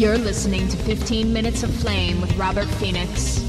You're listening to 15 Minutes of Flame with Robert Phoenix.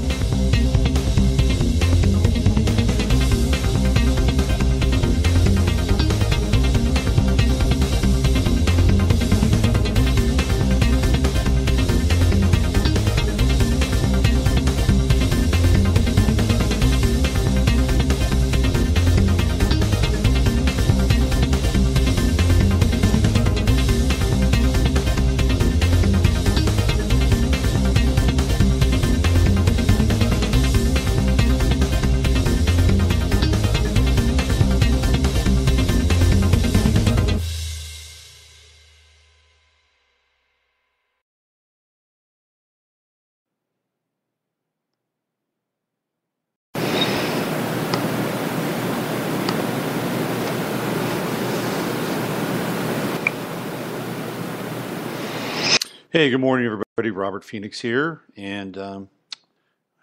Hey, good morning, everybody. Robert Phoenix here, and I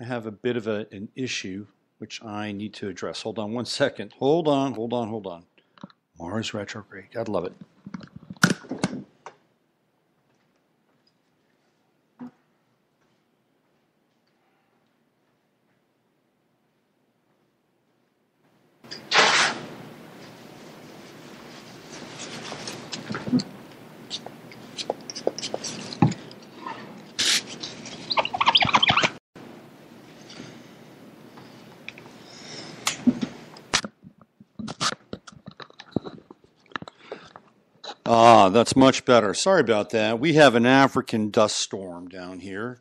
have a bit of an issue which I need to address. Hold on one second. Hold on. Mars retrograde. Gotta love it. That's much better. Sorry about that. We have an African dust storm down here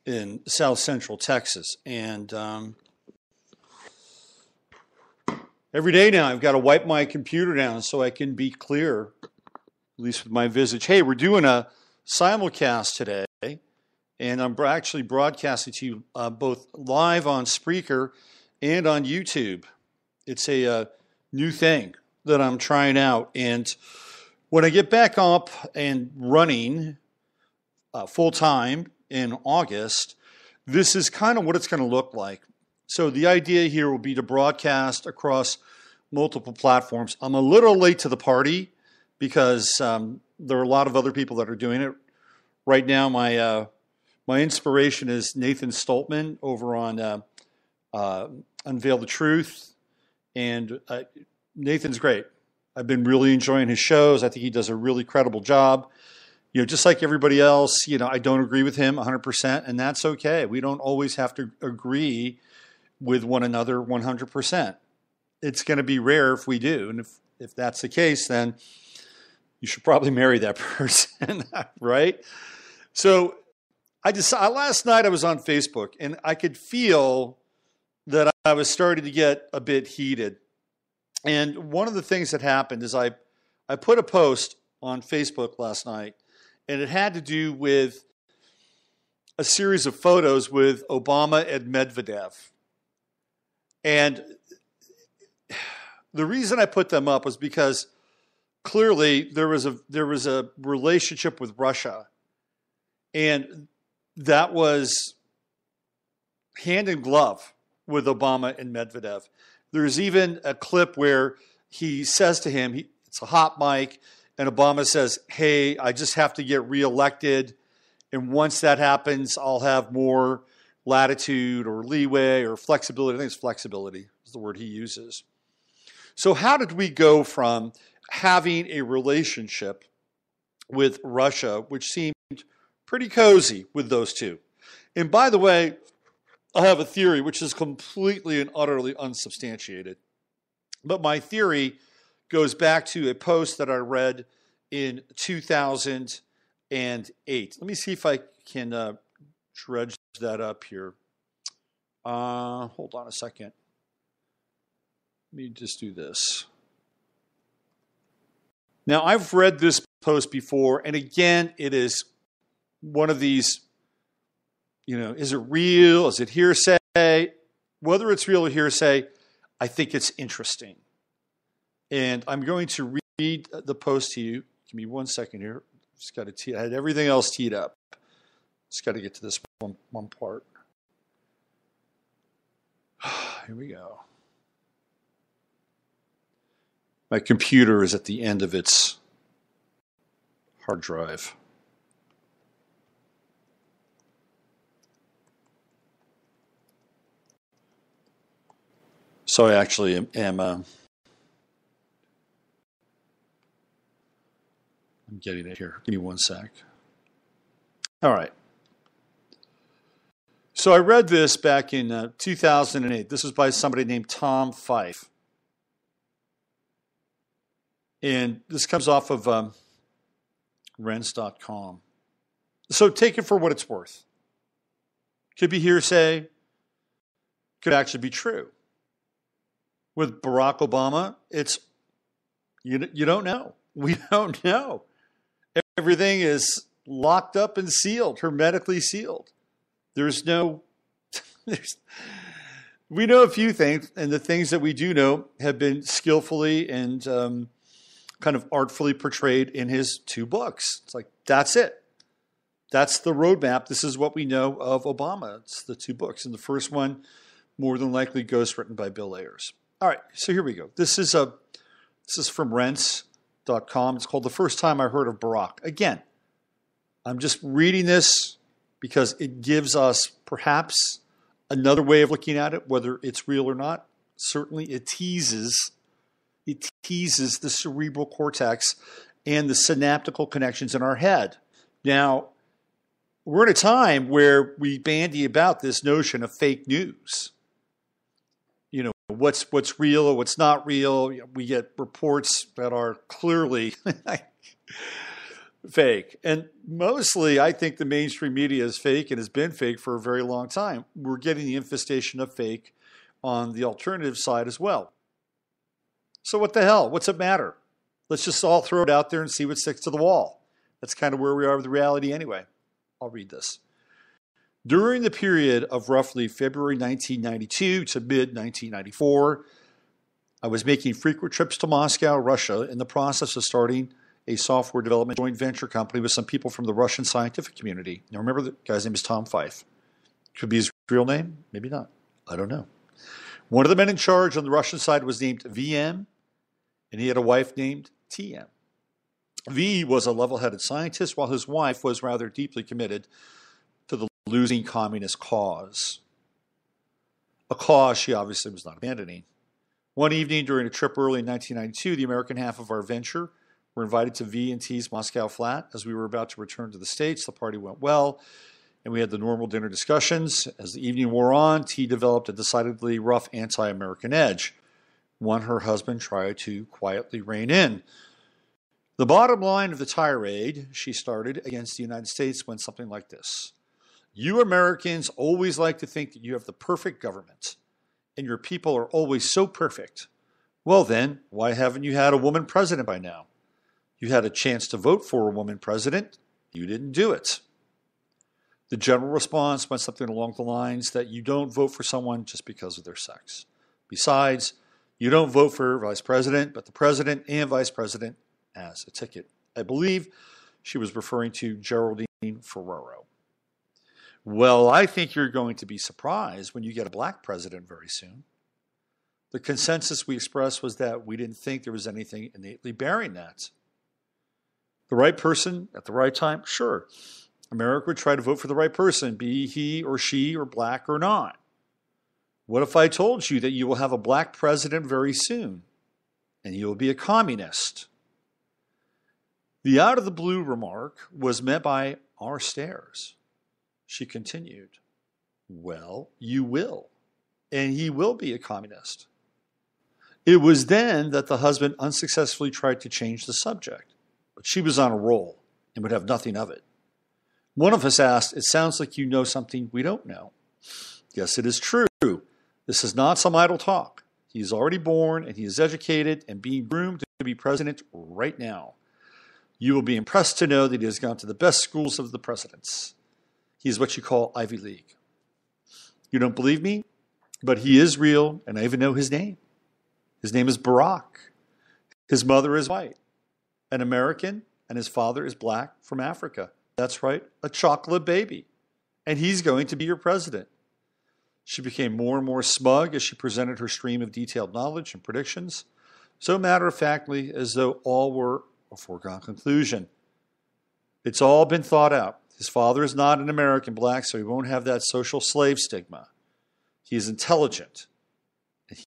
in south central Texas. And every day now I've got to wipe my computer down so I can be clear, at least with my visage. Hey, we're doing a simulcast today, and I'm actually broadcasting to you both live on Spreaker and on YouTube. It's a new thing that I'm trying out, and when I get back up and running full time in August, this is kind of what it's going to look like. So the idea here will be to broadcast across multiple platforms. I'm a little late to the party because there are a lot of other people that are doing it. Right now, my inspiration is Nathan Stoltman over on Unveil the Truth, and Nathan's great. I've been really enjoying his shows. I think he does a really credible job. You know, just like everybody else, I don't agree with him 100%, and that's okay. We don't always have to agree with one another 100%. It's going to be rare if we do, and if that's the case, then you should probably marry that person, right? So last night I was on Facebook, and I could feel that I was starting to get a bit heated. And one of the things that happened is I put a post on Facebook last night, and it had to do with a series of photos with Obama and Medvedev. And the reason I put them up was because clearly there was a relationship with Russia, and that was hand in glove with Obama and Medvedev. There's even a clip where he says to him, it's a hot mic, and Obama says, hey, I just have to get reelected, and once that happens, I'll have more latitude or leeway or flexibility. I think it's flexibility is the word he uses. So how did we go from having a relationship with Russia, which seemed pretty cozy with those two? And by the way, I have a theory which is completely and utterly unsubstantiated. But my theory goes back to a post that I read in 2008. Let me see if I can dredge that up here. Hold on a second. Let me just do this. Now, I've read this post before, and again, it is one of these, is it real? Is it hearsay? Whether it's real or hearsay, I think it's interesting. And I'm going to read the post to you. Give me 1 second here. Just got to I had everything else teed up. Just got to get to this one part. Here we go. My computer is at the end of its hard drive. So I actually am I'm getting it here. Give me one sec. All right. So I read this back in 2008. This was by somebody named Tom Fife. And this comes off of Rense.com. So take it for what it's worth. Could be hearsay. Could actually be true. With Barack Obama, it's you don't know. We don't know. Everything is locked up and sealed, hermetically sealed. There's no, we know a few things, and the things that we do know have been skillfully and kind of artfully portrayed in his two books. It's like, that's it. That's the roadmap. This is what we know of Obama. It's the two books. And the first one, more than likely, ghostwritten by Bill Ayers. All right, so here we go. This is from Rense.com. It's called The First Time I Heard of Barack. Again, I'm just reading this because it gives us perhaps another way of looking at it, whether it's real or not. Certainly it teases the cerebral cortex and the synaptical connections in our head. Now, we're in a time where we bandy about this notion of fake news. You know, what's real or what's not real. We get reports that are clearly fake. And mostly, I think the mainstream media is fake and has been fake for a very long time. We're getting the infestation of fake on the alternative side as well. So what the hell? What's it matter? Let's just all throw it out there and see what sticks to the wall. That's kind of where we are with reality anyway. I'll read this. During the period of roughly February 1992 to mid-1994, I was making frequent trips to Moscow, Russia, in the process of starting a software development joint venture company with some people from the Russian scientific community. Now remember, the guy's name is Tom Fife. Could be his real name, maybe not. I don't know. One of the men in charge on the Russian side was named VM, and he had a wife named TM. V was a level-headed scientist, while his wife was rather deeply committed to the losing communist cause. A cause she obviously was not abandoning. One evening during a trip early in 1992, the American half of our venture were invited to V and T's Moscow flat. As we were about to return to the States, the party went well, and we had the normal dinner discussions. As the evening wore on, T developed a decidedly rough anti-American edge, one her husband tried to quietly rein in. The bottom line of the tirade she started against the United States went something like this. You Americans always like to think that you have the perfect government, and your people are always so perfect. Well then, why haven't you had a woman president by now? You had a chance to vote for a woman president. You didn't do it. The general response went something along the lines that you don't vote for someone just because of their sex. Besides, you don't vote for vice president, but the president and vice president as a ticket. I believe she was referring to Geraldine Ferraro. Well, I think you're going to be surprised when you get a black president very soon. The consensus we expressed was that we didn't think there was anything innately bearing that. The right person at the right time, sure. America would try to vote for the right person, be he or she or black or not. What if I told you that you will have a black president very soon and you will be a communist? The out-of-the-blue remark was met by our stares. She continued, well, you will, and he will be a communist. It was then that the husband unsuccessfully tried to change the subject, but she was on a roll and would have nothing of it. One of us asked, it sounds like you know something we don't know. Yes, it is true. This is not some idle talk. He is already born and he is educated and being groomed to be president right now. You will be impressed to know that he has gone to the best schools of the presidents. He is what you call Ivy League. You don't believe me? But he is real, and I even know his name. His name is Barack. His mother is white, an American, and his father is black from Africa. That's right, a chocolate baby. And he's going to be your president. She became more and more smug as she presented her stream of detailed knowledge and predictions, so matter-of-factly as though all were a foregone conclusion. It's all been thought out. His father is not an American black, so he won't have that social slave stigma. He is intelligent.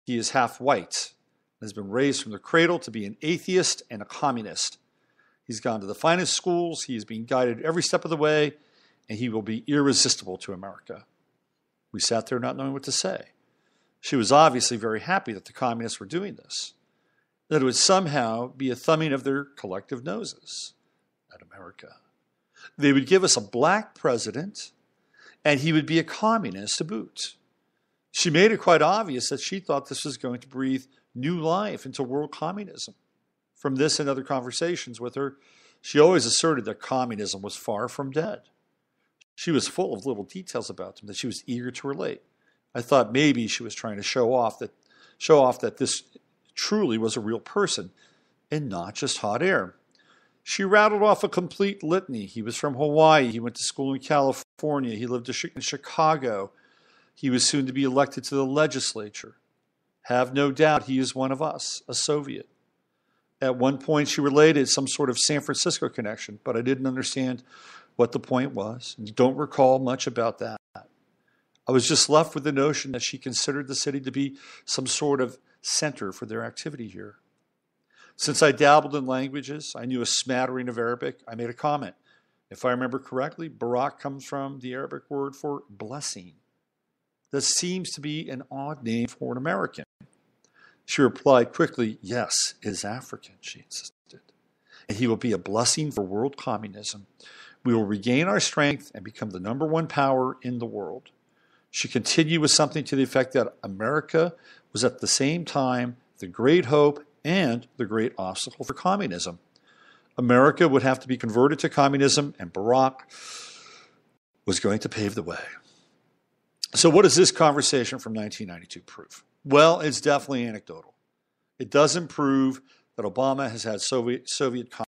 He is half white and has been raised from the cradle to be an atheist and a communist. He's gone to the finest schools. He is being guided every step of the way, and he will be irresistible to America. We sat there not knowing what to say. She was obviously very happy that the communists were doing this, that it would somehow be a thumbing of their collective noses at America. They would give us a black president, and he would be a communist to boot. She made it quite obvious that she thought this was going to breathe new life into world communism. From this and other conversations with her, she always asserted that communism was far from dead. She was full of little details about them that she was eager to relate. I thought maybe she was trying to show off that this truly was a real person and not just hot air. She rattled off a complete litany. He was from Hawaii. He went to school in California. He lived in Chicago. He was soon to be elected to the legislature. Have no doubt he is one of us, a Soviet. At one point, she related some sort of San Francisco connection, but I didn't understand what the point was and don't recall much about that. I was just left with the notion that she considered the city to be some sort of center for their activity here. Since I dabbled in languages, I knew a smattering of Arabic, I made a comment. If I remember correctly, Barak comes from the Arabic word for blessing. That seems to be an odd name for an American. She replied quickly, yes, it is African, she insisted. And he will be a blessing for world communism. We will regain our strength and become the number one power in the world. She continued with something to the effect that America was at the same time the great hope and the great obstacle for communism. America would have to be converted to communism, and Barak was going to pave the way. So what does this conversation from 1992 prove? Well, it's definitely anecdotal. It doesn't prove that Obama has had Soviet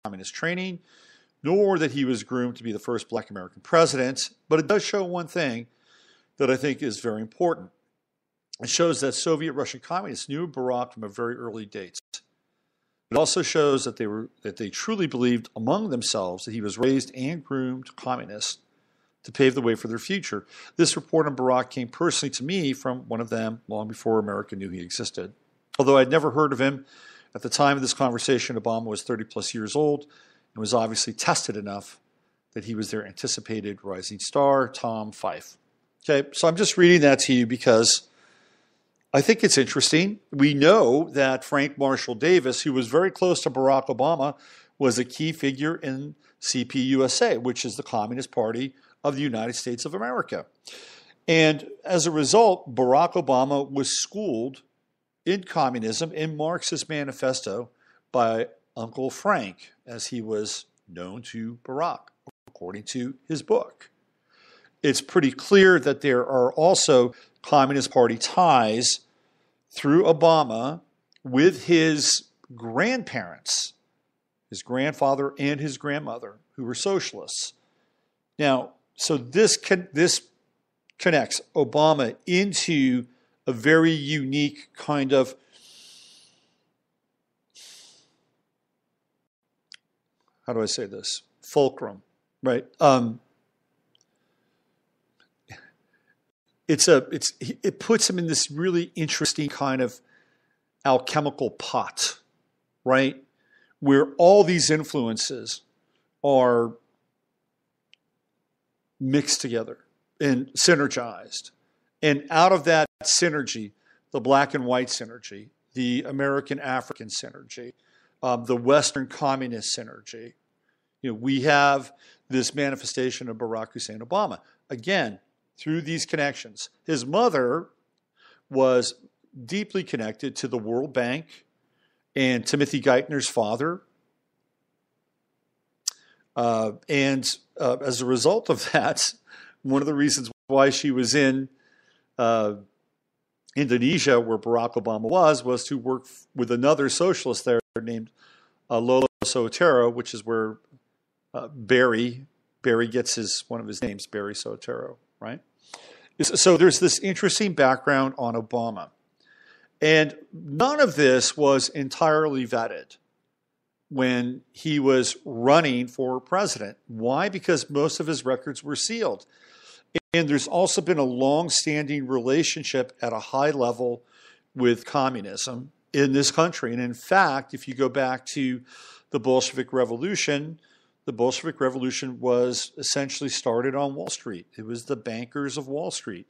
communist training, nor that he was groomed to be the first black American president, but it does show one thing that I think is very important. It shows that Soviet Russian communists knew Barak from a very early date. It also shows that they truly believed among themselves that he was raised and groomed communist to pave the way for their future. This report on Barak came personally to me from one of them long before America knew he existed. Although I'd never heard of him at the time of this conversation, Obama was 30 plus years old and was obviously tested enough that he was their anticipated rising star, Tom Fife. Okay, so I'm just reading that to you because I think it's interesting. We know that Frank Marshall Davis, who was very close to Barack Obama, was a key figure in CPUSA, which is the Communist Party of the United States of America. And as a result, Barack Obama was schooled in communism, in Marxist manifesto, by Uncle Frank, as he was known to Barack, according to his book. It's pretty clear that there are also Communist Party ties through Obama with his grandparents, his grandfather and his grandmother, who were socialists. Now, so this connects Obama into a very unique kind of how do I say this? Fulcrum, right? It puts him in this really interesting kind of alchemical pot, right? Where all these influences are mixed together and synergized. And out of that synergy, the black and white synergy, the American-African synergy, the Western communist synergy, we have this manifestation of Barack Hussein Obama. Again, through these connections. His mother was deeply connected to the World Bank and Timothy Geithner's father. And as a result of that, one of the reasons why she was in Indonesia, where Barack Obama was to work with another socialist there named Lolo Soetoro, which is where Barry gets one of his names, Barry Soetoro, right? So there's this interesting background on Obama. And none of this was entirely vetted when he was running for president. Why? Because most of his records were sealed. And there's also been a long-standing relationship at a high level with communism in this country. And in fact, if you go back to the Bolshevik Revolution was essentially started on Wall Street. It was the bankers of Wall Street.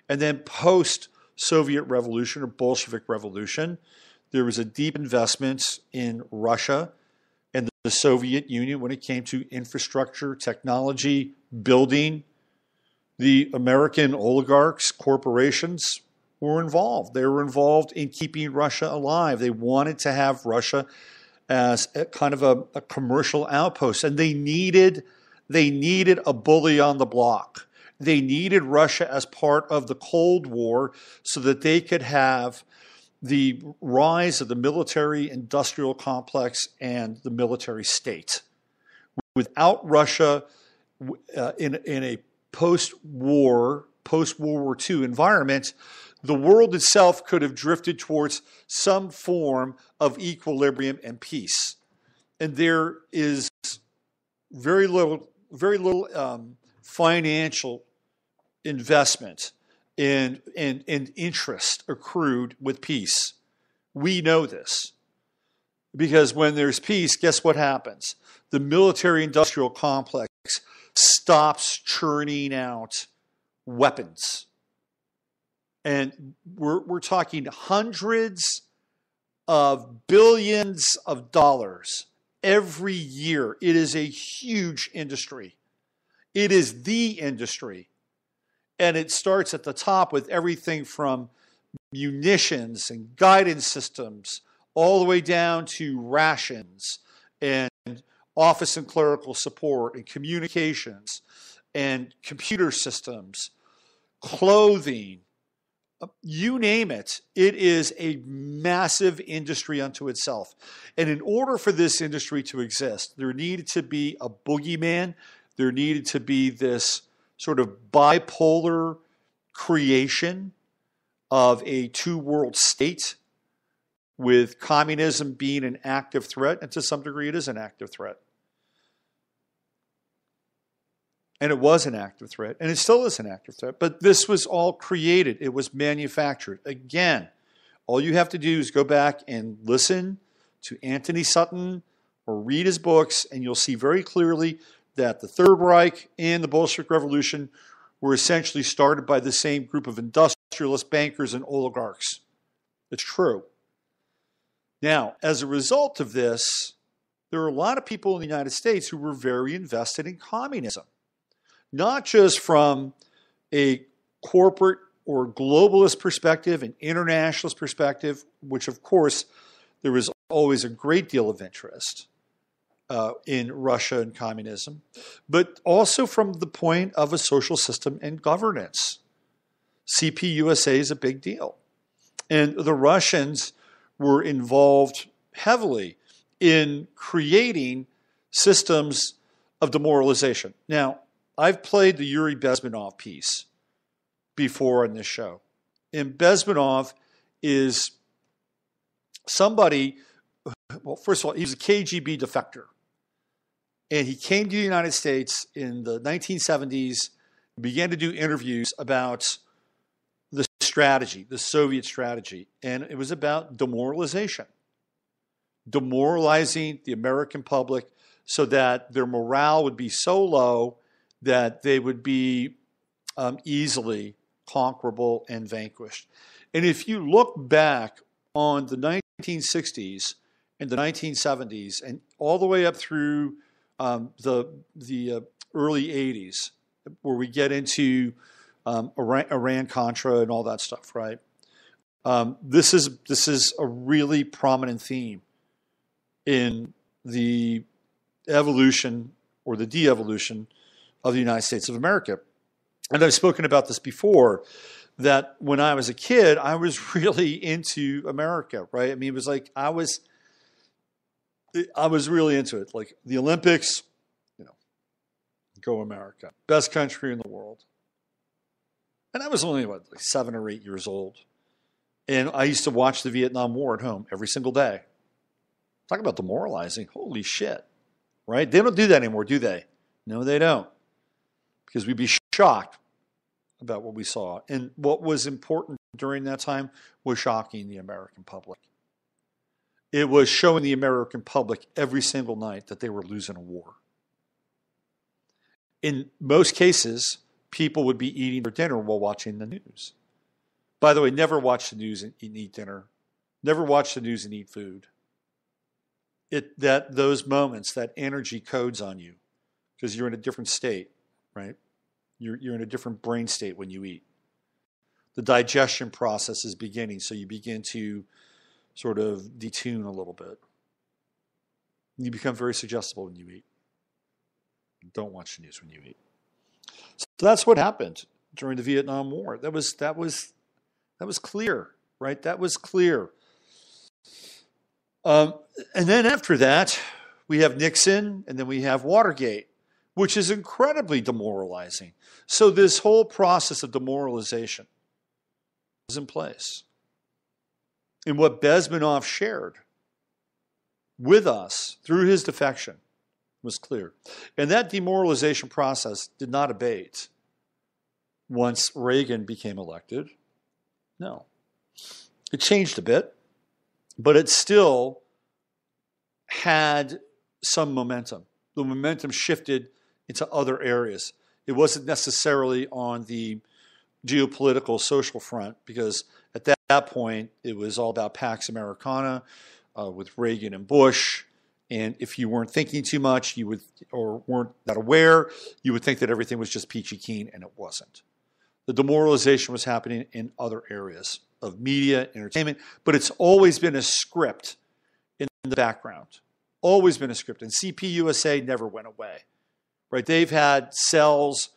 And then post-Soviet Revolution or Bolshevik Revolution, there was a deep investment in Russia and the Soviet Union when it came to infrastructure, technology, building. The American oligarchs, corporations were involved. They were involved in keeping Russia alive. They wanted to have Russia as a kind of a commercial outpost, and they needed a bully on the block. They needed Russia as part of the Cold War so that they could have the rise of the military-industrial complex and the military state. Without Russia in a post-World War II environment, the world itself could have drifted towards some form of equilibrium and peace. And there is very little financial investment and interest accrued with peace. We know this. Because when there's peace, guess what happens? The military-industrial complex stops churning out weapons. And we're talking hundreds of billions of dollars every year. It is a huge industry. It is the industry. And it starts at the top with everything from munitions and guidance systems all the way down to rations and office and clerical support and communications and computer systems, clothing, you name it. It is a massive industry unto itself. And in order for this industry to exist, there needed to be a boogeyman. There needed to be this sort of bipolar creation of a two-world state with communism being an active threat, and to some degree it is an active threat. And it was an active threat, and it still is an active threat. But this was all created. It was manufactured. Again, all you have to do is go back and listen to Anthony Sutton or read his books, and you'll see very clearly that the Third Reich and the Bolshevik Revolution were essentially started by the same group of industrialist bankers and oligarchs. It's true. Now, as a result of this, there are a lot of people in the United States who were very invested in communism. Not just from a corporate or globalist perspective, an internationalist perspective, which of course there was always a great deal of interest in Russia and communism, but also from the point of a social system and governance. CPUSA is a big deal. And the Russians were involved heavily in creating systems of demoralization. Now, I've played the Yuri Bezmenov piece before on this show. And Bezmenov is somebody, well, first of all, he's a KGB defector. And he came to the United States in the 1970s and began to do interviews about the strategy, the Soviet strategy. And it was about demoralization. Demoralizing the American public so that their morale would be so low that they would be easily conquerable and vanquished. And if you look back on the 1960s and the 1970s and all the way up through the early 80s, where we get into Iran-Contra and all that stuff, right? This is a really prominent theme in the evolution or the de-evolution of the United States of America. And I've spoken about this before, that when I was a kid, I was really into America, right? I mean, it was like I was really into it. Like the Olympics, go America. Best country in the world. And I was only, like 7 or 8 years old. And I used to watch the Vietnam War at home every single day. Talk about demoralizing. Holy shit. Right? They don't do that anymore, do they? No, they don't. Because we'd be shocked about what we saw. And what was important during that time was shocking the American public. It was showing the American public every single night that they were losing a war. In most cases, people would be eating their dinner while watching the news. By the way, never watch the news and eat dinner. Never watch the news and eat food. Those moments, that energy codes on you because you're in a different state, right? You're in a different brain state when you eat. The digestion process is beginning, so you begin to sort of detune a little bit. You become very suggestible when you eat. Don't watch the news when you eat. So that's what happened during the Vietnam War. That was clear, right? That was clear. And then after that, we have Nixon, and then we have Watergate, which is incredibly demoralizing. So this whole process of demoralization is in place. And what Bezmenov shared with us through his defection was clear. And that demoralization process did not abate once Reagan became elected. No. It changed a bit, but it still had some momentum. The momentum shifted into other areas. It wasn't necessarily on the geopolitical social front, because at that point it was all about Pax Americana with Reagan and Bush. And if you weren't thinking too much, you would, or weren't that aware, you would think that everything was just peachy keen, and it wasn't. The demoralization was happening in other areas of media, entertainment, but it's always been a script in the background. Always been a script. And CPUSA never went away, right? They've had cells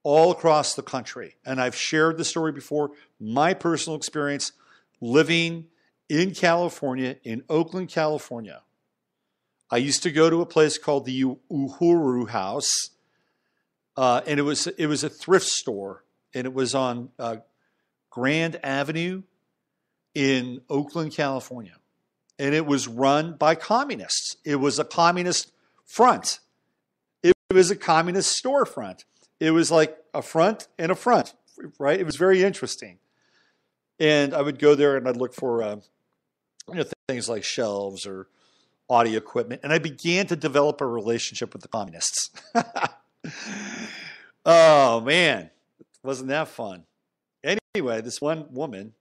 all across the country. And I've shared the story before, my personal experience living in California, in Oakland, California. I used to go to a place called the Uhuru House, and it was a thrift store, and it was on Grand Avenue in Oakland, California. And it was run by communists. It was a communist front. It was a communist storefront. It was like a front and a front, right? It was very interesting. And I would go there and I'd look for things like shelves or audio equipment. And I began to develop a relationship with the communists. Oh, man. Wasn't that fun? Anyway, this one woman,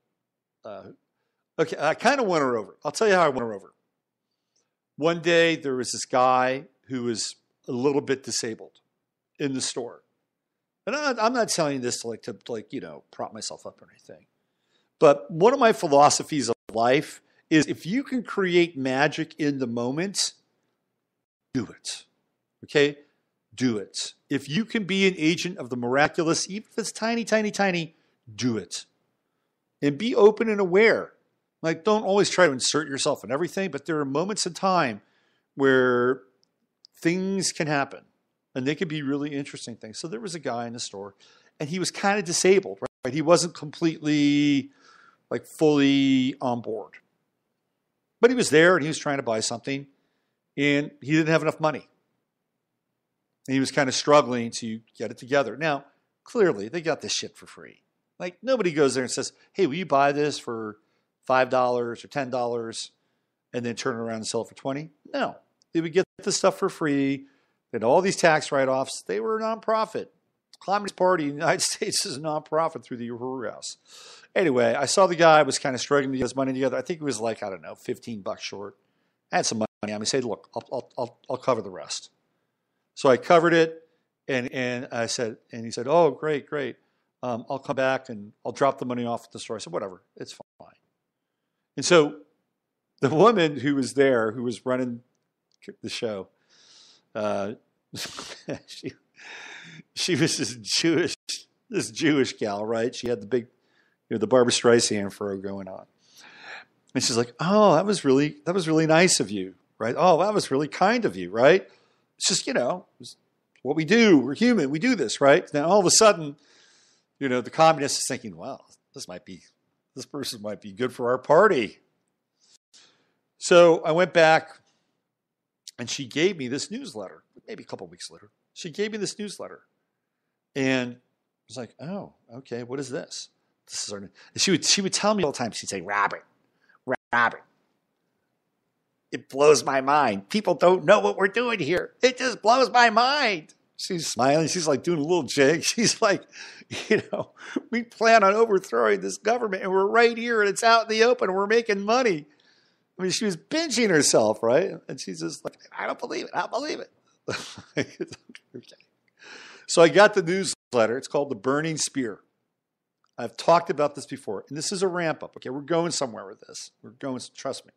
okay, I kind of won her over. I'll tell you how I won her over. One day, there was this guy who was a little bit disabled in the store. And I'm not telling you this to prop myself up or anything. But one of my philosophies of life is if you can create magic in the moment, do it. Okay? Do it. If you can be an agent of the miraculous, even if it's tiny, tiny, tiny, do it. And be open and aware. Like, don't always try to insert yourself in everything, but there are moments in time where things can happen. And they could be really interesting things. So there was a guy in the store, and he was kind of disabled, right? He wasn't completely, fully on board. But he was there, and he was trying to buy something, and he didn't have enough money. And he was kind of struggling to get it together. Now, clearly, they got this shit for free. Like, nobody goes there and says, hey, will you buy this for $5 or $10 and then turn it around and sell it for $20? No. They would get the stuff for free. They had all these tax write-offs. They were a nonprofit. The Communist Party in the United States is a nonprofit through the Uhuru House. Anyway, I saw the guy was kind of struggling to get his money together. I think it was $15 short. I had some money on me. I said, look, I'll cover the rest. So I covered it, and I said, and he said, oh, great. I'll come back and I'll drop the money off at the store. I said, whatever, it's fine. And so the woman who was there, who was running the show, she was this Jewish gal, right? She had the big, the Barbra Streisand fro going on. And she's like, oh, that was really nice of you, right? Oh, that was really kind of you, right? It's just, it's what we do. We're human. We do this, right? Now, all of a sudden, the communist is thinking, well, this person might be good for our party. So I went back, and she gave me this newsletter, maybe a couple of weeks later. She gave me this newsletter. And I was like, oh, okay, what is this? This is our, and she would tell me all the time. She'd say, Robert, it blows my mind. People don't know what we're doing here. It just blows my mind. She's smiling. She's like doing a little jig. She's like, we plan on overthrowing this government and we're right here and it's out in the open and we're making money. I mean, she was pinching herself, right? And she's just like, I don't believe it. I don't believe it. Okay. So I got the newsletter. It's called The Burning Spear. I've talked about this before. And this is a ramp up. Okay, we're going somewhere with this. We're going, trust me.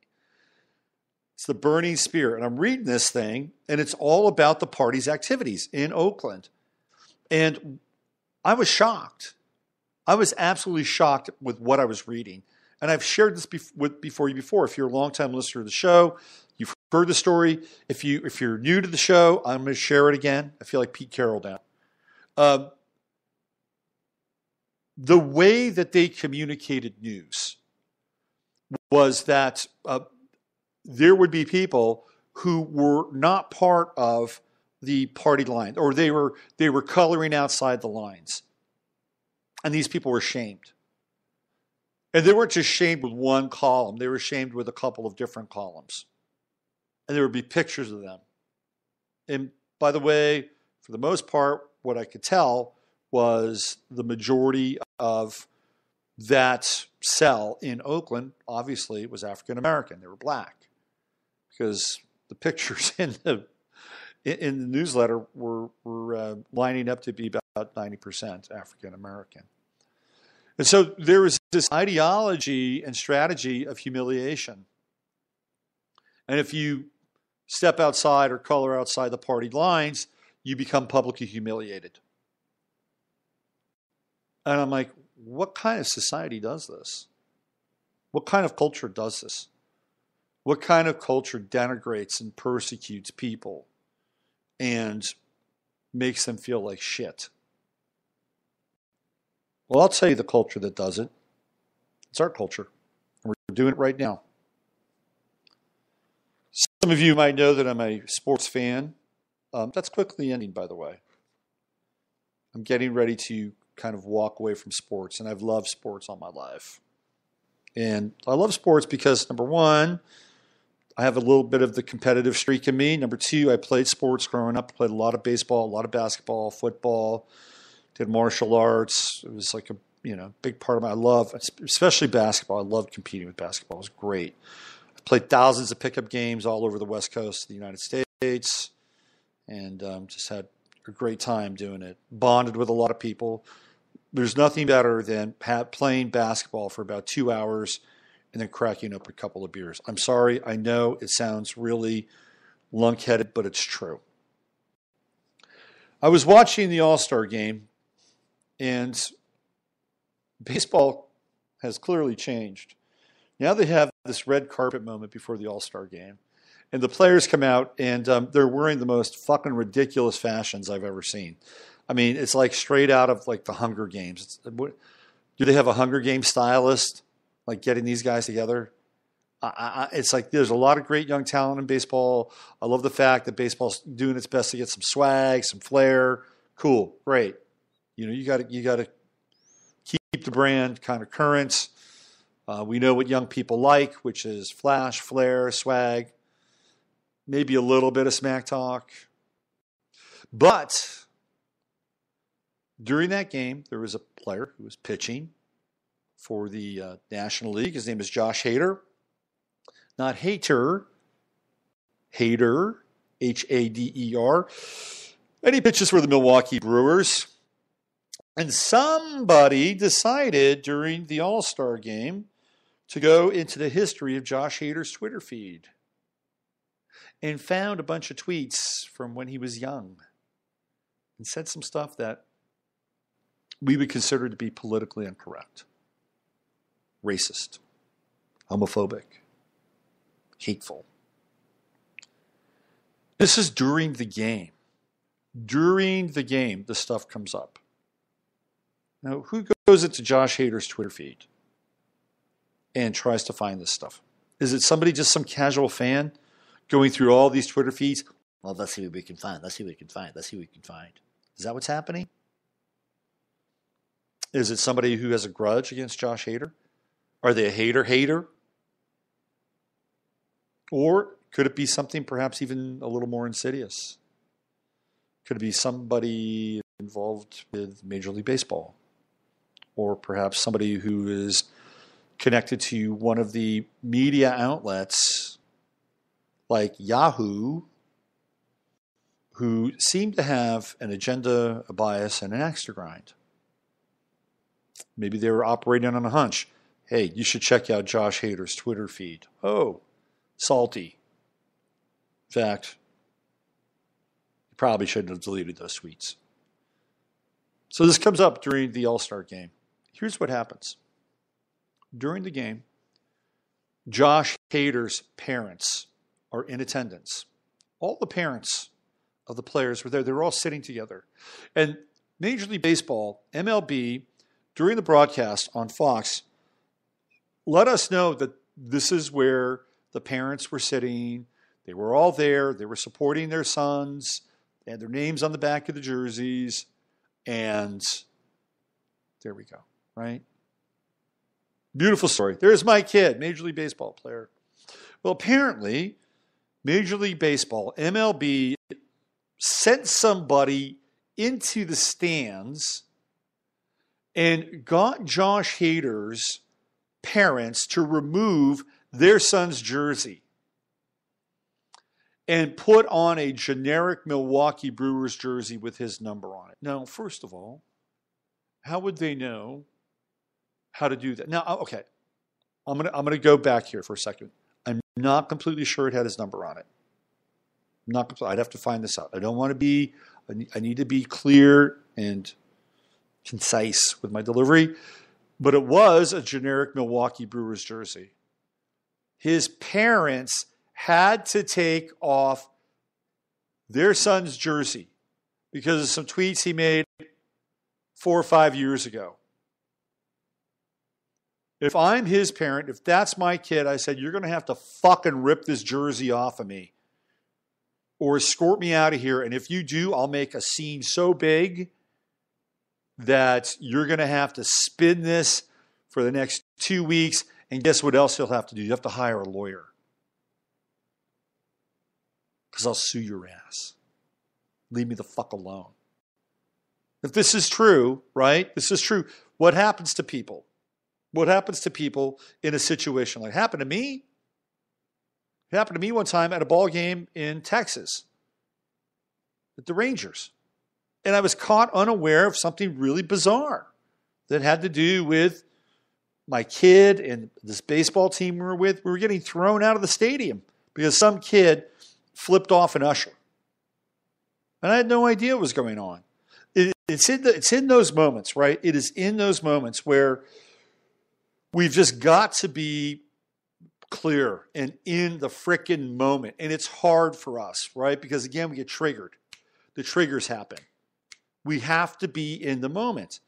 It's The Burning Spear. And I'm reading this thing, and it's all about the party's activities in Oakland. And I was shocked. I was absolutely shocked with what I was reading. And I've shared this before you before. If you're a longtime listener to the show, you've heard the story. If you're new to the show, I'm going to share it again. I feel like Pete Carroll now. The way that they communicated news was that there would be people who were not part of the party line, or they were coloring outside the lines, and these people were shamed. And they weren't just shamed with one column; they were shamed with a couple of different columns, and there would be pictures of them. And by the way, for the most part, what I could tell was the majority of that cell in Oakland, obviously, was African American. They were black, because the pictures in the newsletter were lining up to be about 90% African American. And so there was this ideology and strategy of humiliation. And if you step outside or color outside the party lines, you become publicly humiliated. And I'm like, what kind of society does this? What kind of culture does this? What kind of culture denigrates and persecutes people and makes them feel like shit? Well, I'll tell you the culture that does it. It's our culture. And we're doing it right now. Some of you might know that I'm a sports fan. That's quickly ending, by the way. I'm getting ready to kind of walk away from sports, and I've loved sports all my life. And I love sports because, number one, I have a little bit of the competitive streak in me. Number two, I played sports growing up. I played a lot of baseball, a lot of basketball, football, did martial arts. It was like a big part of my love, especially basketball. I loved competing with basketball. It was great. I played thousands of pickup games all over the West Coast of the United States, and just had a great time doing it. Bonded with a lot of people. There's nothing better than playing basketball for about 2 hours and then cracking up a couple of beers. I'm sorry. I know it sounds really lunkheaded, but it's true. I was watching the All-Star game, and baseball has clearly changed. Now they have this red carpet moment before the All-Star game. And the players come out, and they're wearing the most fucking ridiculous fashions I've ever seen. I mean, it's like straight out of like the Hunger Games. Do they have a Hunger Games stylist, like getting these guys together? It's like there's a lot of great young talent in baseball. I love the fact that baseball's doing its best to get some swag, some flair. Cool, great. You got to keep the brand kind of current. We know what young people like, which is flash, flair, swag, maybe a little bit of smack talk. But during that game, there was a player who was pitching for the National League. His name is Josh Hader. Not Hater, Hader, Hader. And he pitches for the Milwaukee Brewers. And somebody decided during the All-Star game to go into the history of Josh Hader's Twitter feed and found a bunch of tweets from when he was young and said some stuff that we would consider to be politically incorrect, racist, homophobic, hateful. This is during the game. During the game, this stuff comes up. Now, who goes into Josh Hader's Twitter feed and tries to find this stuff? Is it somebody, just some casual fan, going through all these Twitter feeds? Well, let's see what we can find. Let's see what we can find. Let's see what we can find. Is that what's happening? Is it somebody who has a grudge against Josh Hader? Are they a hater? Or could it be something perhaps even a little more insidious? Could it be somebody involved with Major League Baseball? Or perhaps somebody who is connected to one of the media outlets like Yahoo, who seem to have an agenda, a bias, and an axe to grind. Maybe they were operating on a hunch. Hey, you should check out Josh Hader's Twitter feed. Oh, salty. In fact, you probably shouldn't have deleted those tweets. So this comes up during the All-Star game. Here's what happens. During the game, Josh Hader's parents are in attendance. All the parents of the players were there. They were all sitting together. And Major League Baseball, MLB, during the broadcast on Fox, let us know that this is where the parents were sitting. They were all there. They were supporting their sons. They had their names on the back of the jerseys. And there we go, right? Beautiful story. There's my kid, Major League Baseball player. Well, apparently, Major League Baseball, MLB, sent somebody into the stands and got Josh Hader's parents to remove their son's jersey and put on a generic Milwaukee Brewers jersey with his number on it. Now, first of all, how would they know how to do that? Now, okay, I'm gonna go back here for a second. I'm not completely sure it had his number on it. I'd have to find this out. I don't want to be. I need to be clear and concise with my delivery. But it was a generic Milwaukee Brewers jersey. His parents had to take off their son's jersey because of some tweets he made 4 or 5 years ago. If I'm his parent, if that's my kid, I said, you're going to have to fucking rip this jersey off of me or escort me out of here. And if you do, I'll make a scene so big that you're going to have to spin this for the next 2 weeks. And guess what else you'll have to do? You have to hire a lawyer. Because I'll sue your ass. Leave me the fuck alone. If this is true, right? This is true. What happens to people? What happens to people in a situation like it happened to me? It happened to me one time at a ball game in Texas at the Rangers. And I was caught unaware of something really bizarre that had to do with my kid and this baseball team we were with. We were getting thrown out of the stadium because some kid flipped off an usher. And I had no idea what was going on. It's in those moments, right? It is in those moments where we've just got to be clear and in the frickin' moment. And it's hard for us, right? Because again, we get triggered. The triggers happen. We have to be in the moment.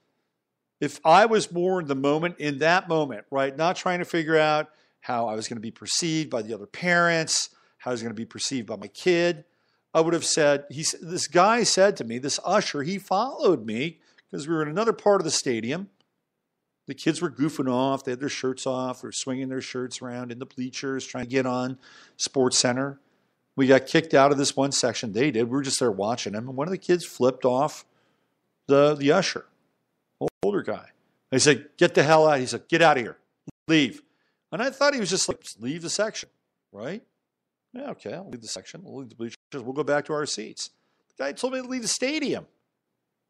If I was more in the moment, in that moment, right? Not trying to figure out how I was going to be perceived by the other parents, how I was going to be perceived by my kid, I would have said, this guy said to me, this usher, he followed me because we were in another part of the stadium. The kids were goofing off. They had their shirts off. They were swinging their shirts around in the bleachers, trying to get on Sports Center. We got kicked out of this one section. They did. We were just there watching them. And one of the kids flipped off the usher, older guy. I said, get the hell out. He said, get out of here. Leave. And I thought he was just like, leave the section, right? Yeah, okay, I'll leave the section. We'll leave the bleachers. We'll go back to our seats. The guy told me to leave the stadium.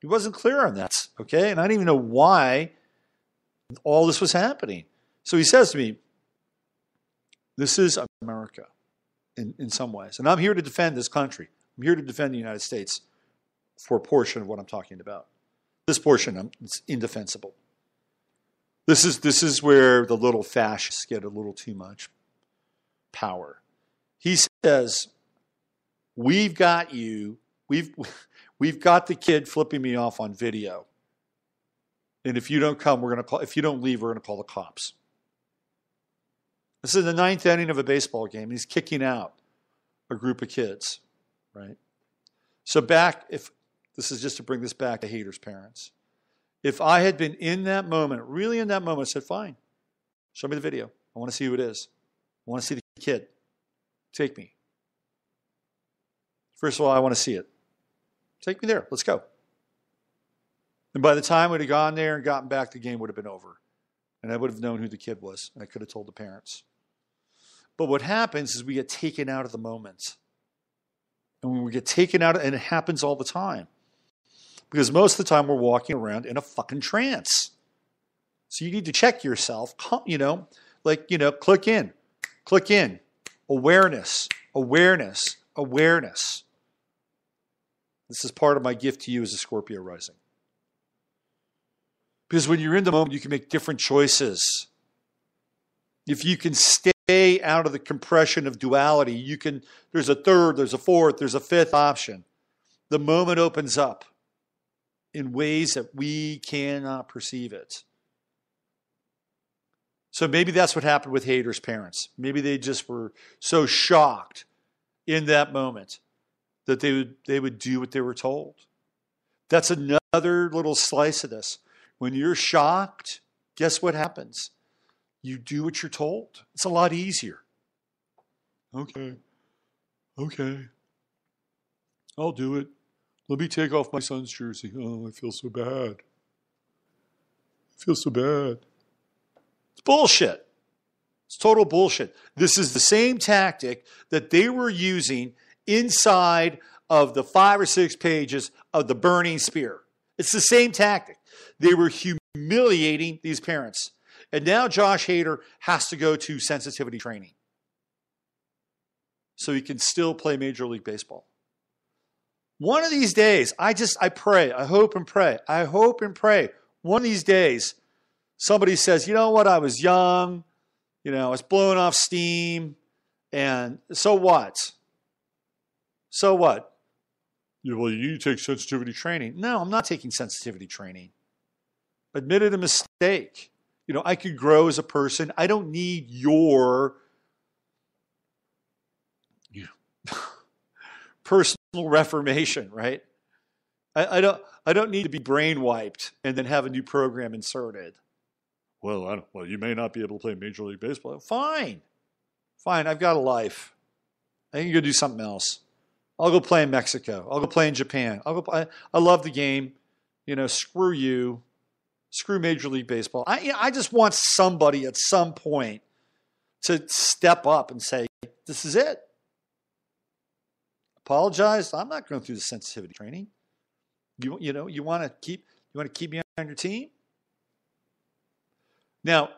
He wasn't clear on that, okay? And I didn't even know why all this was happening. So he says to me, this is America in some ways. And I'm here to defend this country. I'm here to defend the United States for a portion of what I'm talking about. This portion, it's indefensible. This is where the little fascists get a little too much power. He says, we've got you. We've got the kid flipping me off on video. And if you don't come, we're going to call. If you don't leave, we're going to call the cops. This is the 9th inning of a baseball game. He's kicking out a group of kids, right? So if this is just to bring this back to Hader's parents. If I had been in that moment, really in that moment, I said, fine, show me the video. I want to see who it is. I want to see the kid. Take me. First of all, I want to see it. Take me there. Let's go. And by the time we'd have gone there and gotten back, the game would have been over. And I would have known who the kid was. And I could have told the parents. But what happens is we get taken out of the moment. And when we get taken out, and it happens all the time. Because most of the time we're walking around in a fucking trance. So you need to check yourself, click in. Click in. Awareness. Awareness. Awareness. This is part of my gift to you as a Scorpio rising. Because when you're in the moment, you can make different choices. If you can stay out of the compression of duality, there's a third, there's a fourth, there's a fifth option. The moment opens up in ways that we cannot perceive it. So maybe that's what happened with Hader's parents. Maybe they just were so shocked in that moment that they would do what they were told. That's another little slice of this. When you're shocked, guess what happens? You do what you're told. It's a lot easier. Okay. I'll do it. Let me take off my son's jersey. Oh, I feel so bad. It's bullshit. It's total bullshit. This is the same tactic that they were using inside of the 5 or 6 pages of the burning spear. It's the same tactic. They were humiliating these parents. And now Josh Hader has to go to sensitivity training so he can still play Major League Baseball. One of these days, I pray, I hope and pray. One of these days, somebody says, you know what, I was young, I was blowing off steam, and so what? So what? Well, you need to take sensitivity training. No, I'm not taking sensitivity training. Admitted a mistake. I could grow as a person. I don't need your personal reformation, right? I don't need to be brain wiped and then have a new program inserted. Well, you may not be able to play Major League Baseball. Fine. I've got a life. I can go do something else. I'll go play in Mexico. I'll go play in Japan. I love the game. Screw you. Screw Major League Baseball. I just want somebody at some point to step up and say, this is it. Apologize. I'm not going through the sensitivity training. You want to keep me on your team? Now,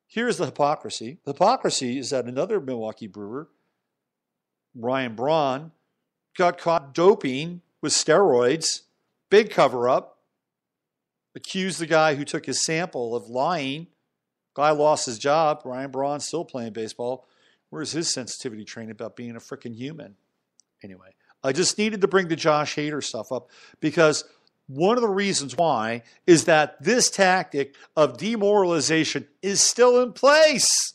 here's the hypocrisy. The hypocrisy is that another Milwaukee Brewer, Ryan Braun, got caught doping with steroids, big cover-up, accused the guy who took his sample of lying. Guy lost his job. Ryan Braun's still playing baseball. Where's his sensitivity training about being a freaking human? Anyway, I just needed to bring the Josh Hader stuff up because one of the reasons why is that this tactic of demoralization is still in place.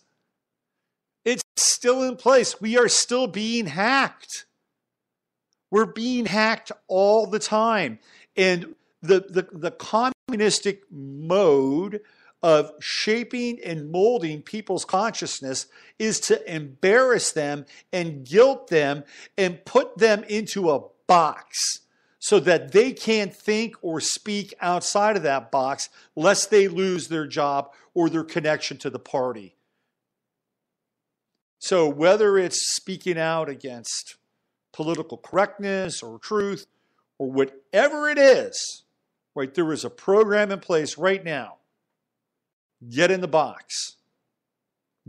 It's still in place. We are still being hacked. We're being hacked all the time. And the communistic mode of shaping and molding people's consciousness is to embarrass them and guilt them and put them into a box so that they can't think or speak outside of that box lest they lose their job or their connection to the party. So whether it's speaking out against political correctness or truth or whatever it is, right, there is a program in place right now. Get in the box.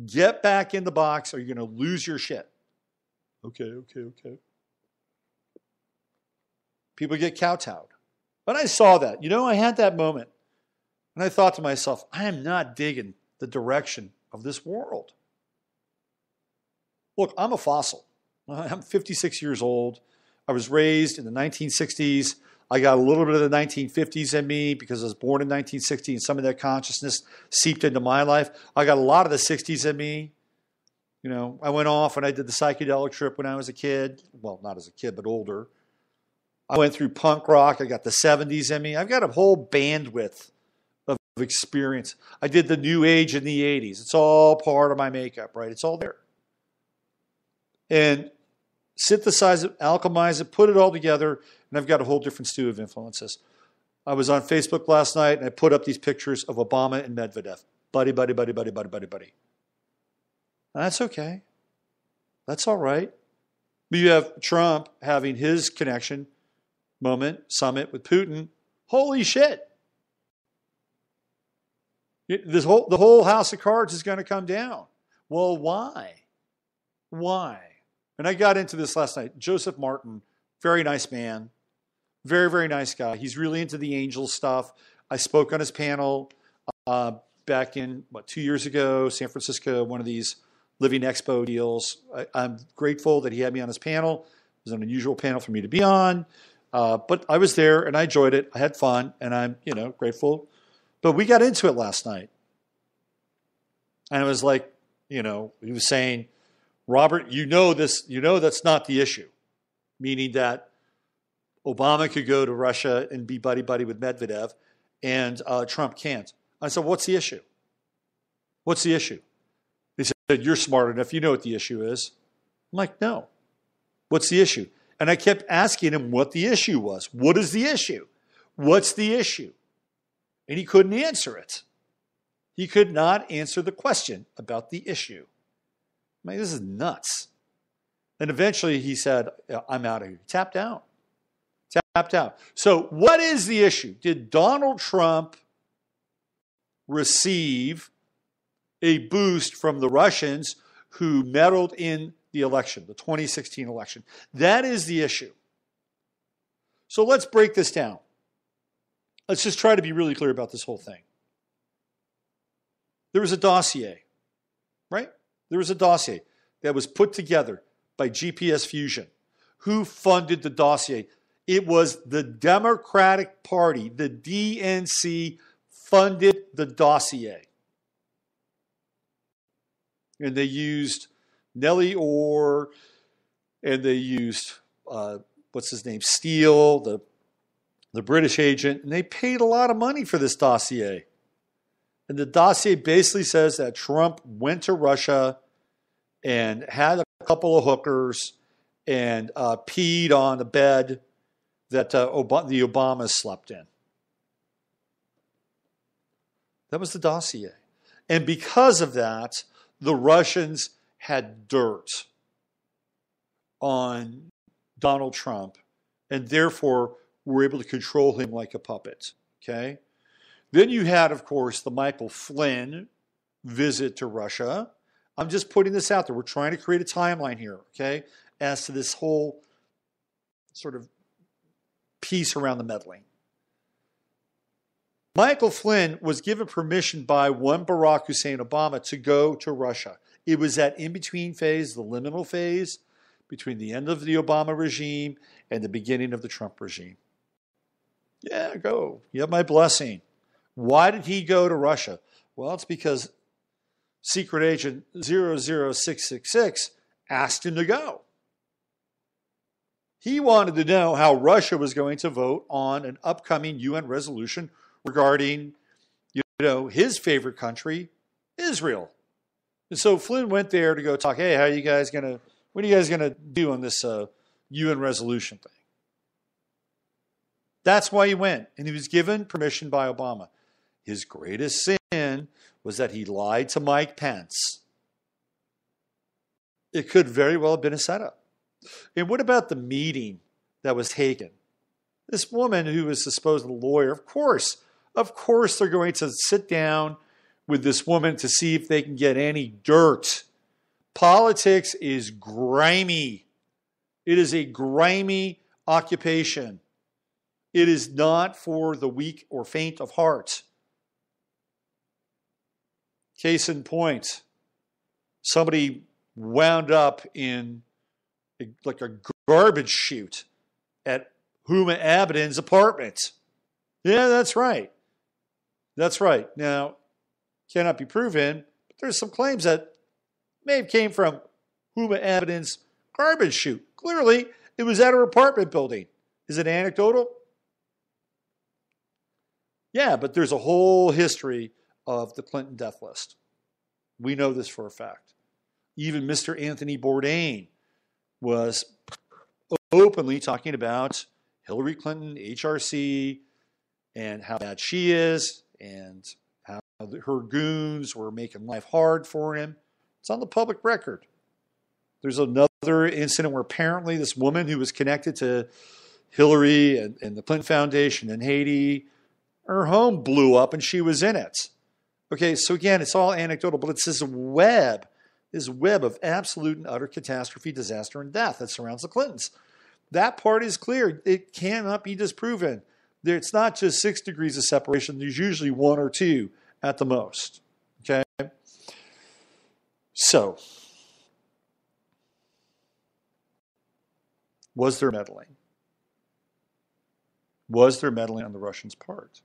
Get back in the box or you're going to lose your shit. Okay. People get kowtowed. When I saw that, I had that moment. And I thought to myself, I am not digging the direction of this world. Look, I'm a fossil. I'm 56 years old. I was raised in the 1960s. I got a little bit of the 1950s in me because I was born in 1960 and some of that consciousness seeped into my life. I got a lot of the 60s in me. I went off and I did the psychedelic trip when I was a kid. Well, not as a kid, but older. I went through punk rock. I got the 70s in me. I've got a whole bandwidth of experience. I did the New Age in the 80s. It's all part of my makeup, right? It's all there. And synthesize it, alchemize it, put it all together, and I've got a whole different stew of influences. I was on Facebook last night, and I put up these pictures of Obama and Medvedev. Buddy, buddy, buddy, buddy, buddy, buddy, buddy. And that's okay. That's all right. But you have Trump having his connection summit with Putin. Holy shit. The whole house of cards is going to come down. Well, why? Why? And I got into this last night. Joseph Martin, very nice man. Very, very nice guy. He's really into the angel stuff. I spoke on his panel back in, 2 years ago, San Francisco, one of these Living Expo deals. I'm grateful that he had me on his panel. It was an unusual panel for me to be on. But I was there and I enjoyed it. I had fun and I'm, grateful. But we got into it last night. And it was like, he was saying, Robert, that's not the issue. Meaning that Obama could go to Russia and be buddy-buddy with Medvedev and Trump can't. I said, what's the issue? What's the issue? He said, you're smart enough. You know what the issue is. I'm like, no. What's the issue? And I kept asking him what the issue was. What is the issue? What's the issue? And he couldn't answer it. He could not answer the question about the issue. I'm like, this is nuts. And eventually he said, I'm out of here. Tapped out. Tapped out. So what is the issue? Did Donald Trump receive a boost from the Russians who meddled in the election, the 2016 election? That is the issue. So let's break this down. Let's just try to be really clear about this whole thing. There was a dossier, right? There was a dossier that was put together by GPS Fusion. Who funded the dossier? It was the Democratic Party. The DNC funded the dossier. And they used Nellie Orr, and they used, what's his name, Steele, the British agent, and they paid a lot of money for this dossier. And the dossier basically says that Trump went to Russia and had a couple of hookers and peed on the bed that the Obamas slept in. That was the dossier. And because of that, the Russians had dirt on Donald Trump and therefore were able to control him like a puppet. Okay? Then you had, of course, the Michael Flynn visit to Russia. I'm just putting this out there. We're trying to create a timeline here, okay, as to this whole sort of piece around the meddling. Michael Flynn was given permission by one Barack Hussein Obama to go to Russia. It was that in-between phase, the liminal phase, between the end of the Obama regime and the beginning of the Trump regime. Yeah, go. You have my blessing. Why did he go to Russia? Well, it's because Secret Agent 00666 asked him to go. He wanted to know how Russia was going to vote on an upcoming UN resolution regarding, his favorite country, Israel. And so Flynn went there to go talk, hey, what are you guys going to do on this UN resolution thing? That's why he went. And he was given permission by Obama. His greatest sin was that he lied to Mike Pence. It could very well have been a setup. And what about the meeting that was taken? This woman who was a supposed lawyer, of course they're going to sit down with this woman to see if they can get any dirt. Politics is grimy. It is a grimy occupation. It is not for the weak or faint of heart. Case in point, somebody wound up in like a garbage chute at Huma Abedin's apartment. Yeah, that's right. That's right. Now, cannot be proven, but there's some claims that may have came from Huma Abedin's garbage chute. Clearly, it was at her apartment building. Is it anecdotal? Yeah, but there's a whole history of the Clinton death list. We know this for a fact. Even Mr. Anthony Bourdain was openly talking about Hillary Clinton, HRC, and how bad she is, and how her goons were making life hard for him. It's on the public record. There's another incident where apparently this woman who was connected to Hillary and the Clinton Foundation in Haiti, her home blew up and she was in it. Okay, so again, it's all anecdotal, but it's this web of absolute and utter catastrophe, disaster, and death that surrounds the Clintons. That part is clear. It cannot be disproven. It's not just 6 degrees of separation. There's usually 1 or 2 at the most. Okay? So, was there meddling? Was there meddling on the Russians' part?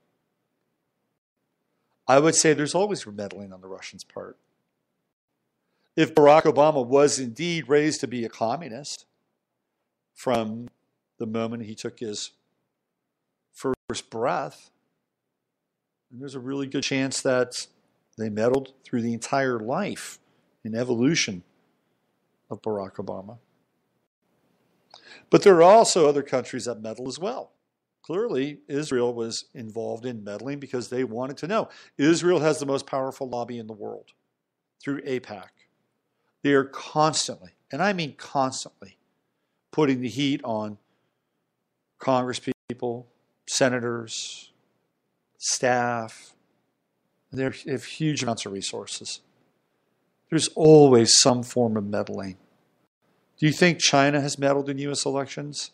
I would say there's always meddling on the Russians' part. If Barack Obama was indeed raised to be a communist from the moment he took his first breath, there's a really good chance that they meddled through the entire life and evolution of Barack Obama. But there are also other countries that meddle as well. Clearly, Israel was involved in meddling because they wanted to know. Israel has the most powerful lobby in the world through AIPAC. They are constantly, and I mean constantly, putting the heat on Congress people, senators, staff. They have huge amounts of resources. There's always some form of meddling. Do you think China has meddled in U.S. elections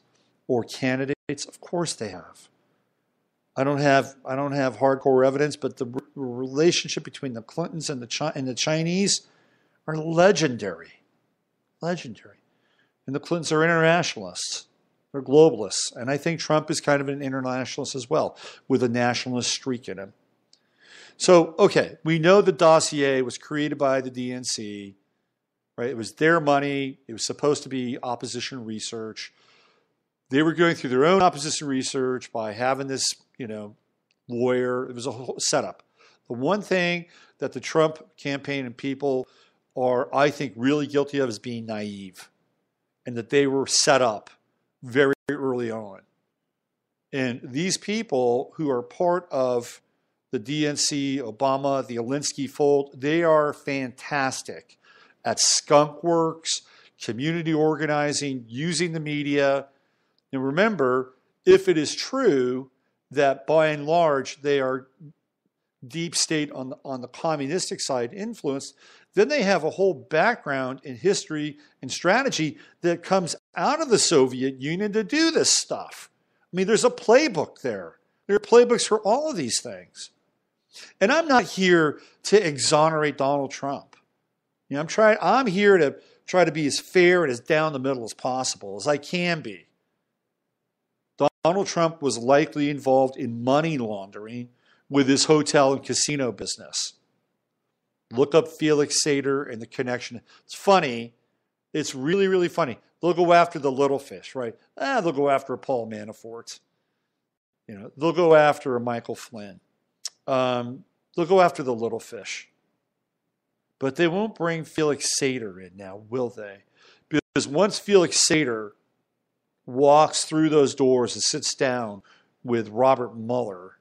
or candidates? Of course they have. I don't have hardcore evidence, but the relationship between the Clintons and the Chinese are legendary. Legendary. And the Clintons are internationalists. They're globalists. And I think Trump is kind of an internationalist as well, with a nationalist streak in him. So, okay, we know the dossier was created by the DNC, right? It was their money. It was supposed to be opposition research. They were going through their own opposition research by having this, lawyer. It was a whole setup. The one thing that the Trump campaign and people are, I think, really guilty of is being naive, and that they were set up very early on. And these people who are part of the DNC, Obama, the Alinsky fold, they are fantastic at skunk works, community organizing, using the media. And remember, if it is true that by and large they are deep state on the communistic side influenced, then they have a whole background in history and strategy that comes out of the Soviet Union to do this stuff. I mean, there's a playbook there. There are playbooks for all of these things. And I'm not here to exonerate Donald Trump. I'm here to try to be as fair and as down the middle as possible as I can be. Donald Trump was likely involved in money laundering with his hotel and casino business. Look up Felix Sater and the connection. It's funny. It's really, really funny. They'll go after the little fish, right? They'll go after a Paul Manafort. They'll go after a Michael Flynn. They'll go after the little fish. But they won't bring Felix Sater in now, will they? Because once Felix Sater walks through those doors and sits down with Robert Mueller,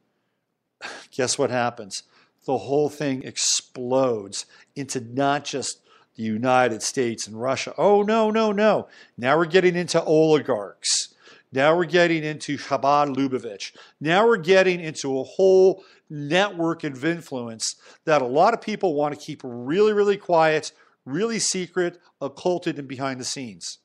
guess what happens? The whole thing explodes into not just the United States and Russia. Oh, no. Now we're getting into oligarchs. Now we're getting into Chabad Lubavitch. Now we're getting into a whole network of influence that a lot of people want to keep really, really quiet, really secret, occulted, and behind the scenes.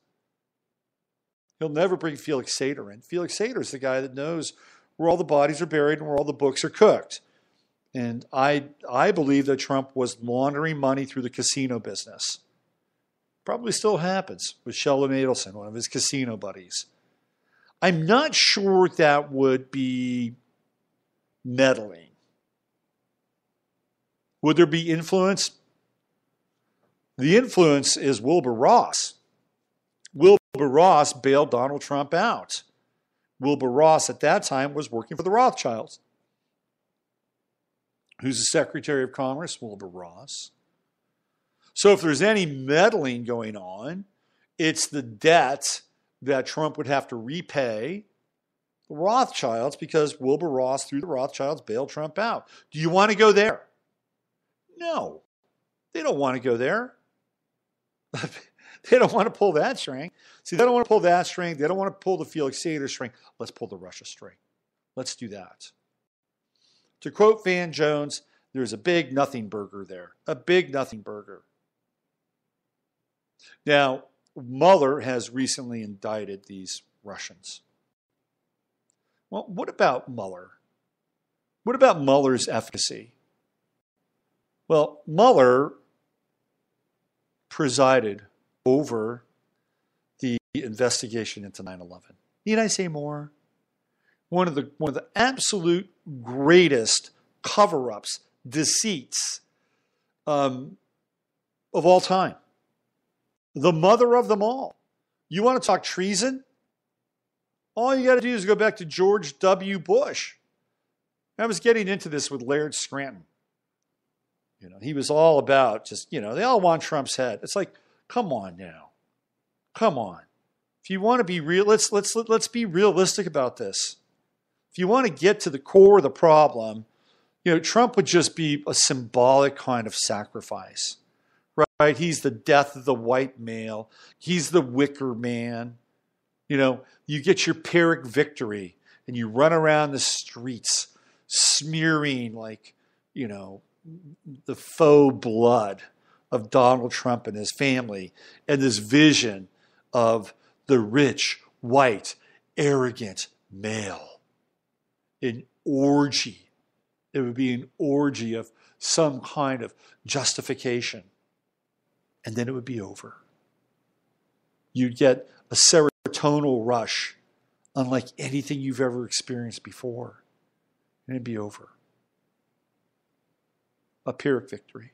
He'll never bring Felix Sater in. Felix Sater is the guy that knows where all the bodies are buried and where all the books are cooked. And I believe that Trump was laundering money through the casino business. Probably still happens with Sheldon Adelson, one of his casino buddies. I'm not sure that would be meddling. Would there be influence? The influence is Wilbur Ross. Wilbur Ross bailed Donald Trump out. Wilbur Ross at that time was working for the Rothschilds. Who's the Secretary of Commerce? Wilbur Ross. So if there's any meddling going on, it's the debt that Trump would have to repay the Rothschilds because Wilbur Ross, through the Rothschilds, bailed Trump out. Do you want to go there? No. They don't want to go there. They don't want to pull that string. See, they don't want to pull that string. They don't want to pull the Felix Sater string. Let's pull the Russia string. Let's do that. To quote Van Jones, there's a big nothing burger there. A big nothing burger. Now, Mueller has recently indicted these Russians. Well, what about Mueller? What about Mueller's efficacy? Well, Mueller presided over the investigation into 9/11. Need I say more? One of the absolute greatest cover-ups, deceits of all time. The mother of them all. You want to talk treason? All you got to do is go back to George W. Bush. I was getting into this with Laird Scranton. He was all about just, they all want Trump's head. It's like, come on now. Come on. If you want to be real, let's be realistic about this. If you want to get to the core of the problem, Trump would just be a symbolic kind of sacrifice, right? He's the death of the white male. He's the wicker man. You get your Pyrrhic victory and you run around the streets smearing the faux blood of Donald Trump and his family and this vision of the rich, white, arrogant male. An orgy. It would be an orgy of some kind of justification. And then it would be over. You'd get a serotonal rush unlike anything you've ever experienced before. And it'd be over. A Pyrrhic victory.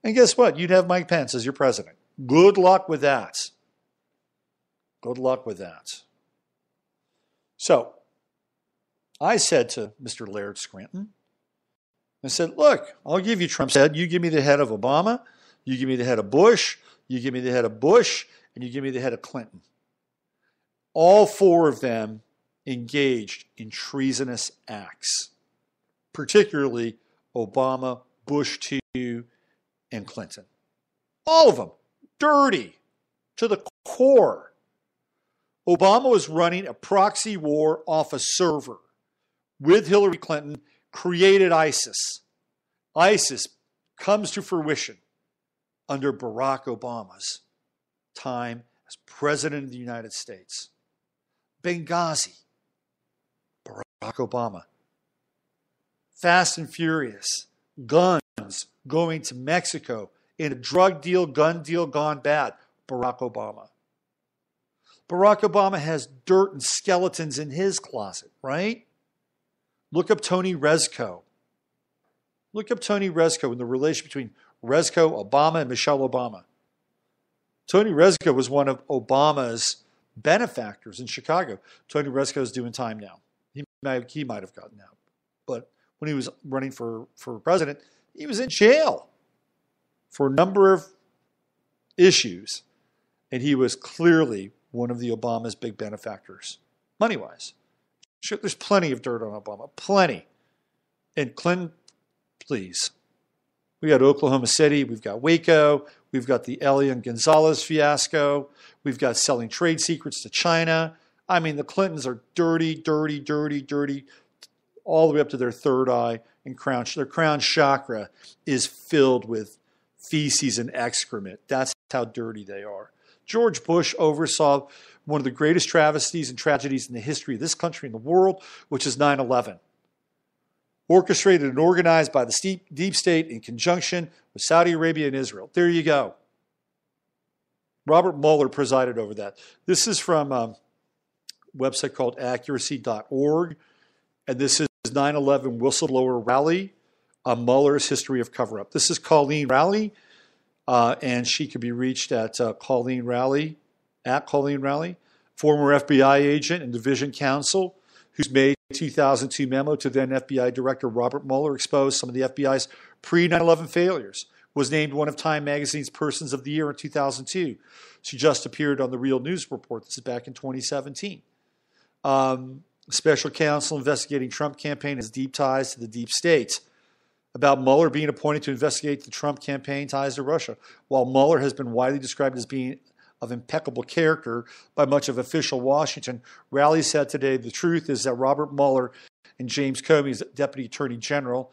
And guess what? You'd have Mike Pence as your president. Good luck with that. Good luck with that. So, I said to Mr. Laird Scranton, I said, look, I'll give you Trump's head. You give me the head of Obama. You give me the head of Bush. You give me the head of Bush. And you give me the head of Clinton. All four of them engaged in treasonous acts, particularly Obama, Bush 2, and Clinton. All of them. Dirty to the core. Obama was running a proxy war off a server with Hillary Clinton, created ISIS. ISIS comes to fruition under Barack Obama's time as President of the United States. Benghazi, Barack Obama. Fast and Furious, guns going to Mexico in a drug deal, gun deal gone bad, Barack Obama. Barack Obama has dirt and skeletons in his closet, right? Look up Tony Rezko. Look up Tony Rezko and the relation between Rezko, Obama, and Michelle Obama. Tony Rezko was one of Obama's benefactors in Chicago. Tony Rezko is doing time now. He might have gotten out. But when he was running for president, he was in jail for a number of issues. And he was clearly one of the Obama's big benefactors, money-wise. Sure, there's plenty of dirt on Obama, plenty. And Clinton, please. We got Oklahoma City, we've got Waco, we've got the Elian Gonzalez fiasco, we've got selling trade secrets to China. I mean, the Clintons are dirty, dirty, dirty, dirty, all the way up to their third eye and their crown chakra is filled with feces and excrement. That's how dirty they are. George Bush oversaw one of the greatest travesties and tragedies in the history of this country and the world, which is 9/11. Orchestrated and organized by the deep state in conjunction with Saudi Arabia and Israel. There you go. Robert Mueller presided over that. This is from a website called accuracy.org, and this is 9/11 whistleblower rally, Mueller's history of cover-up. This is Colleen Raleigh, and she can be reached at Colleen Raleigh, former FBI agent and division counsel, whose May 2002 memo to then FBI Director Robert Mueller exposed some of the FBI's pre-9/11 failures, was named one of Time Magazine's Persons of the Year in 2002. She just appeared on the Real News Report. This is back in 2017. Special counsel investigating Trump campaign has deep ties to the deep state. About Mueller being appointed to investigate the Trump campaign ties to Russia. While Mueller has been widely described as being of impeccable character by much of official Washington, Rowley said today the truth is that Robert Mueller and James Comey, as Deputy Attorney General,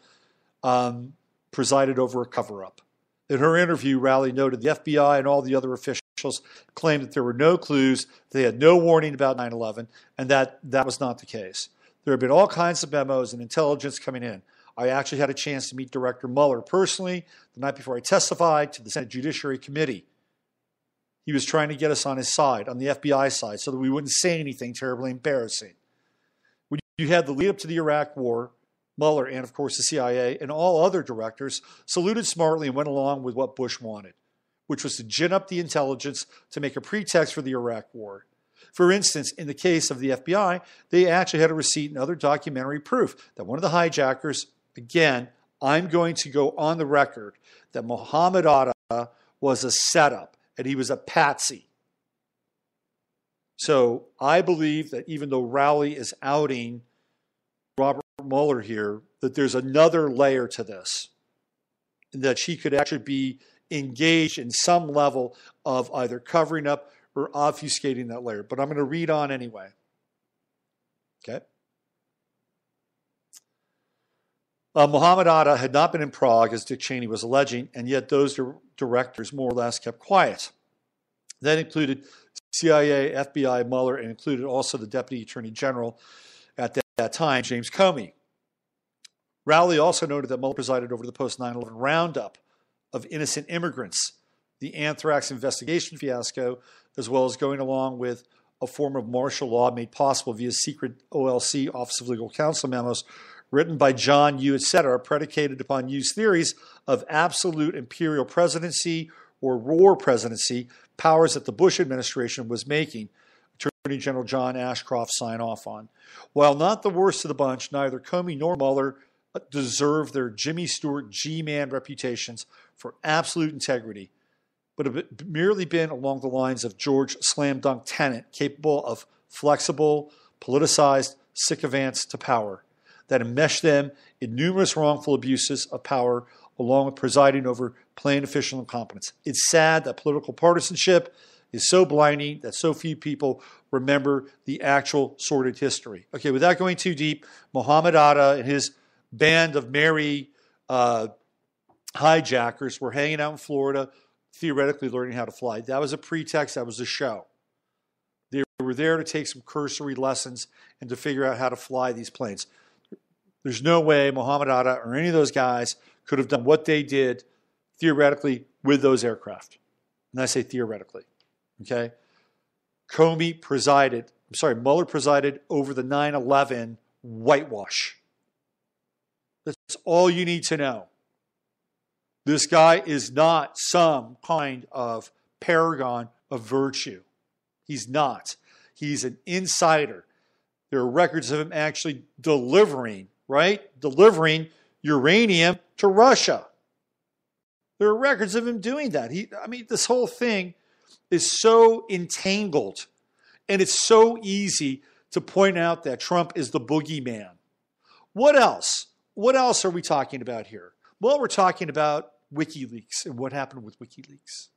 presided over a cover-up. In her interview, Rowley noted the FBI and all the other officials claimed that there were no clues, they had no warning about 9/11, and that was not the case. There have been all kinds of memos and intelligence coming in. I actually had a chance to meet Director Mueller personally the night before I testified to the Senate Judiciary Committee. He was trying to get us on his side, on the FBI side, so that we wouldn't say anything terribly embarrassing. When you had the lead up to the Iraq War, Mueller and, of course, the CIA and all other directors saluted smartly and went along with what Bush wanted, which was to gin up the intelligence to make a pretext for the Iraq War. For instance, in the case of the FBI, they actually had a receipt and other documentary proof that one of the hijackers, again, I'm going to go on the record, that Mohammed Atta was a setup and he was a patsy. So I believe that even though Rowley is outing Robert Mueller here, that there's another layer to this, and that she could actually be engaged in some level of either covering up or obfuscating that layer. But I'm going to read on anyway. Okay. Mohammed Atta had not been in Prague, as Dick Cheney was alleging, and yet those directors more or less kept quiet. That included CIA, FBI, Mueller, and included also the Deputy Attorney General at that time, James Comey. Rowley also noted that Mueller presided over the post-9/11 roundup of innocent immigrants, the anthrax investigation fiasco, as well as going along with a form of martial law made possible via secret OLC, Office of Legal Counsel memos, written by John Yoo, etc., predicated upon Yoo's theories of absolute imperial presidency or war presidency, powers that the Bush administration was making Attorney General John Ashcroft sign off on. While not the worst of the bunch, neither Comey nor Mueller deserve their Jimmy Stewart G-man reputations for absolute integrity, but have merely been along the lines of George Slam Dunk Tenet, capable of flexible, politicized sycophants to power that enmesh them in numerous wrongful abuses of power, along with presiding over plain official incompetence. It's sad that political partisanship is so blinding that so few people remember the actual sordid history. Okay, without going too deep, Mohammed Atta and his band of merry hijackers were hanging out in Florida, theoretically learning how to fly. That was a pretext. That was a show. They were there to take some cursory lessons and to figure out how to fly these planes. There's no way Mohammed Atta or any of those guys could have done what they did theoretically with those aircraft. And I say theoretically. Okay? Mueller presided over the 9/11 whitewash. That's all you need to know. This guy is not some kind of paragon of virtue. He's not. He's an insider. There are records of him actually delivering uranium to Russia. There are records of him doing that. This whole thing is so entangled, and it's so easy to point out that Trump is the boogeyman. What else? What else are we talking about here? Well, we're talking about WikiLeaks and what happened with WikiLeaks.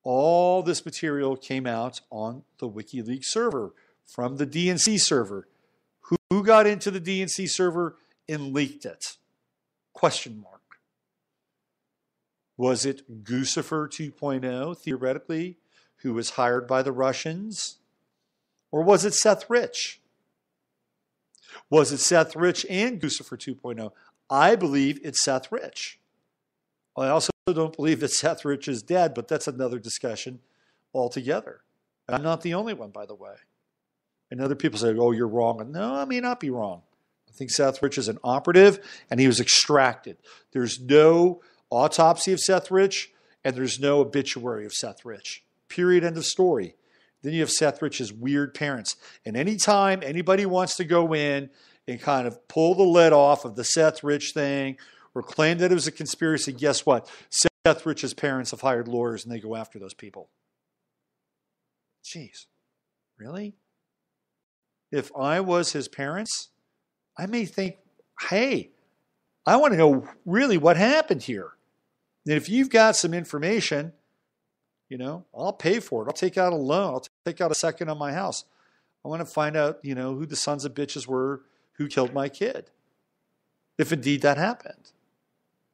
All this material came out on the WikiLeaks server from the DNC server. Who got into the DNC server and leaked it? Question mark. Was it Guccifer 2.0, theoretically, who was hired by the Russians? Or was it Seth Rich? Was it Seth Rich and Guccifer 2.0? I believe it's Seth Rich. I also don't believe that Seth Rich is dead, but that's another discussion altogether. And I'm not the only one, by the way. And other people say, oh, you're wrong. No, I may not be wrong. I think Seth Rich is an operative, and he was extracted. There's no autopsy of Seth Rich, and there's no obituary of Seth Rich. Period, end of story. Then you have Seth Rich's weird parents. And anytime anybody wants to go in and kind of pull the lid off of the Seth Rich thing or claim that it was a conspiracy, guess what? Seth Rich's parents have hired lawyers and they go after those people. Jeez, really? If I was his parents, I may think, hey, I want to know really what happened here. And if you've got some information, I'll pay for it. I'll take out a loan. I'll take out a second on my house. I want to find out, who the sons of bitches were who killed my kid. If indeed that happened.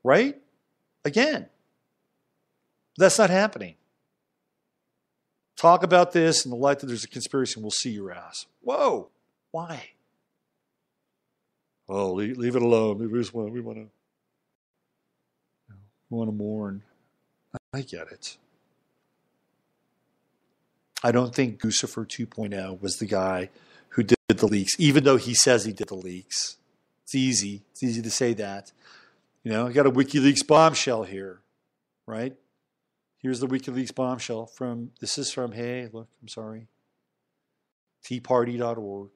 Right? Again, that's not happening. Talk about this in the light that there's a conspiracy and we'll see your ass. Whoa. Why? Oh, leave it alone. We want to mourn. I get it. I don't think Guccifer 2.0 was the guy who did the leaks, even though he says he did the leaks. It's easy. It's easy to say that. I got a WikiLeaks bombshell here, right? Here's the WikiLeaks bombshell hey, look, I'm sorry, teaparty.org.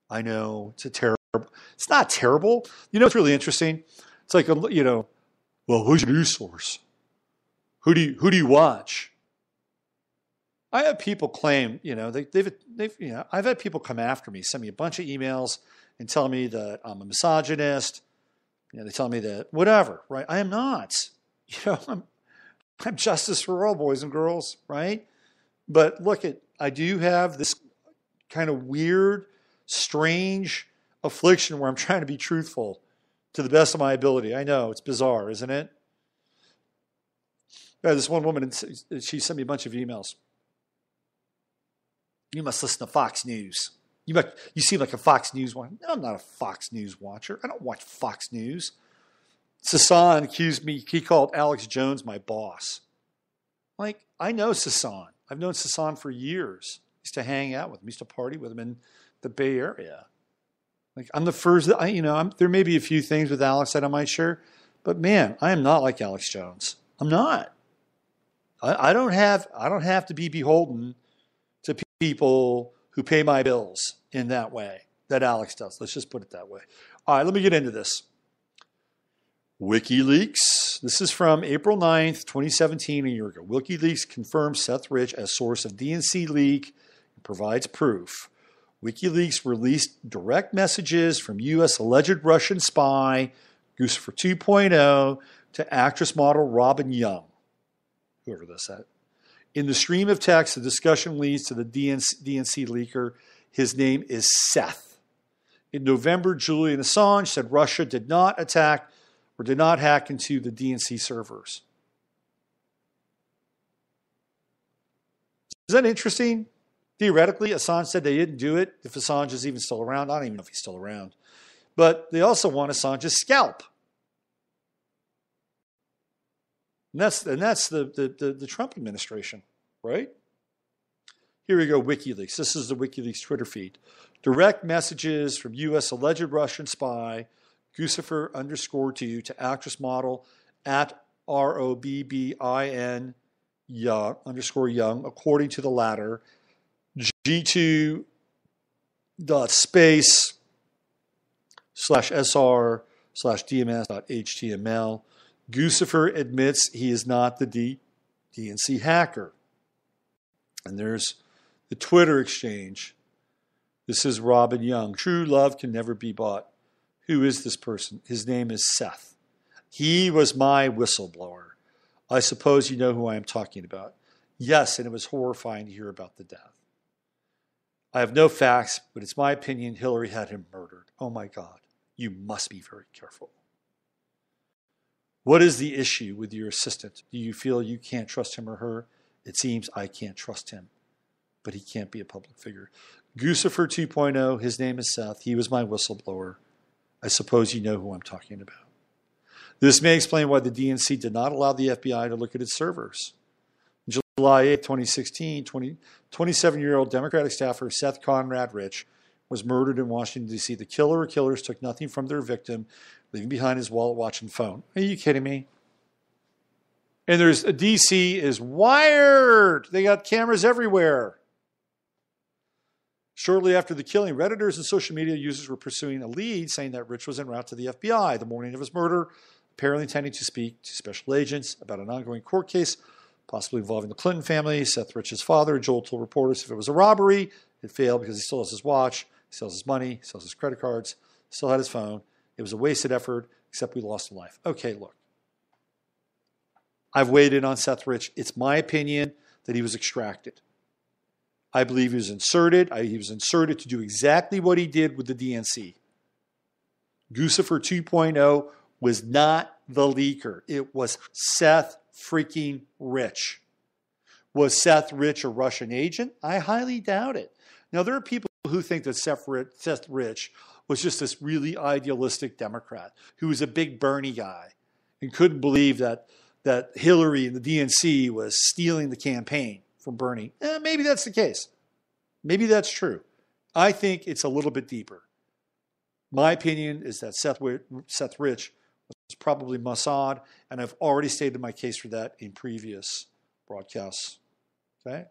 I know, it's not terrible. It's really interesting. It's like, well, who's your news source? Who do you watch? I have people claim, I've had people come after me, send me a bunch of emails and tell me that I'm a misogynist. They tell me that whatever, right? I am not. I'm justice for all, boys and girls, right? But look, I do have this kind of weird, strange affliction where I'm trying to be truthful to the best of my ability. I know, it's bizarre, isn't it? This one woman, she sent me a bunch of emails. You must listen to Fox News. You seem like a Fox News watcher. No, I'm not a Fox News watcher. I don't watch Fox News. Sasan accused me. He called Alex Jones my boss. I know Sasan. I've known Sasan for years. I used to hang out with him. I used to party with him in the Bay Area. I'm the first. There may be a few things with Alex that I might share, but man, I am not like Alex Jones. I'm not. I don't have to be beholden to people who pay my bills in that way that Alex does. Let's just put it that way. All right, let me get into this. WikiLeaks. This is from April 9th, 2017, a year ago. WikiLeaks confirms Seth Rich as source of DNC leak and provides proof. WikiLeaks released direct messages from U.S. alleged Russian spy, Guccifer 2.0, to actress model Robin Young, whoever that's that. In the stream of text, the discussion leads to the DNC leaker. His name is Seth. In November, Julian Assange said Russia did not attack or did not hack into the DNC servers. Is that interesting? Theoretically, Assange said they didn't do it. If Assange is even still around, I don't even know if he's still around. But they also want Assange's scalp. And that's the Trump administration, right? Here we go, WikiLeaks. This is the WikiLeaks Twitter feed. Direct messages from U.S. alleged Russian spy, Guccifer _2 to actress model at ROBBIN Young _Young, according to the latter, g2.space/sr/dms.html. Guccifer admits he is not the DNC hacker. And there's the Twitter exchange. This is Robin Young. True love can never be bought. Who is this person? His name is Seth. He was my whistleblower. I suppose you know who I am talking about. Yes, and it was horrifying to hear about the death. I have no facts, but it's my opinion Hillary had him murdered. Oh my God. You must be very careful. What is the issue with your assistant? Do you feel you can't trust him or her? It seems I can't trust him, but he can't be a public figure. Guccifer 2.0, his name is Seth. He was my whistleblower. I suppose you know who I'm talking about. This may explain why the DNC did not allow the FBI to look at its servers. On July 8, 2016, 27-year-old Democratic staffer Seth Conrad Rich was murdered in Washington, D.C. The killer or killers took nothing from their victim, leaving behind his wallet, watch, and phone. Are you kidding me? And D.C. is wired. They got cameras everywhere. Shortly after the killing, Redditors and social media users were pursuing a lead saying that Rich was en route to the FBI the morning of his murder, apparently intending to speak to special agents about an ongoing court case, possibly involving the Clinton family. Seth Rich's father, Joel, told reporters if it was a robbery, it failed because he still has his watch, he still has his money, he still has his credit cards, still had his phone. It was a wasted effort, except we lost a life. Okay, look. I've weighed in on Seth Rich. It's my opinion that he was extracted. I believe he was inserted. He was inserted to do exactly what he did with the DNC. Guccifer 2.0 was not the leaker. It was Seth freaking Rich. Was Seth Rich a Russian agent? I highly doubt it. Now, there are people who think that Seth Rich was just this really idealistic Democrat who was a big Bernie guy and couldn't believe that Hillary and the DNC was stealing the campaign from Bernie. Maybe that's the case. Maybe that's true. I think it's a little bit deeper. My opinion is that Seth Rich was probably Mossad, and I've already stated my case for that in previous broadcasts. Okay?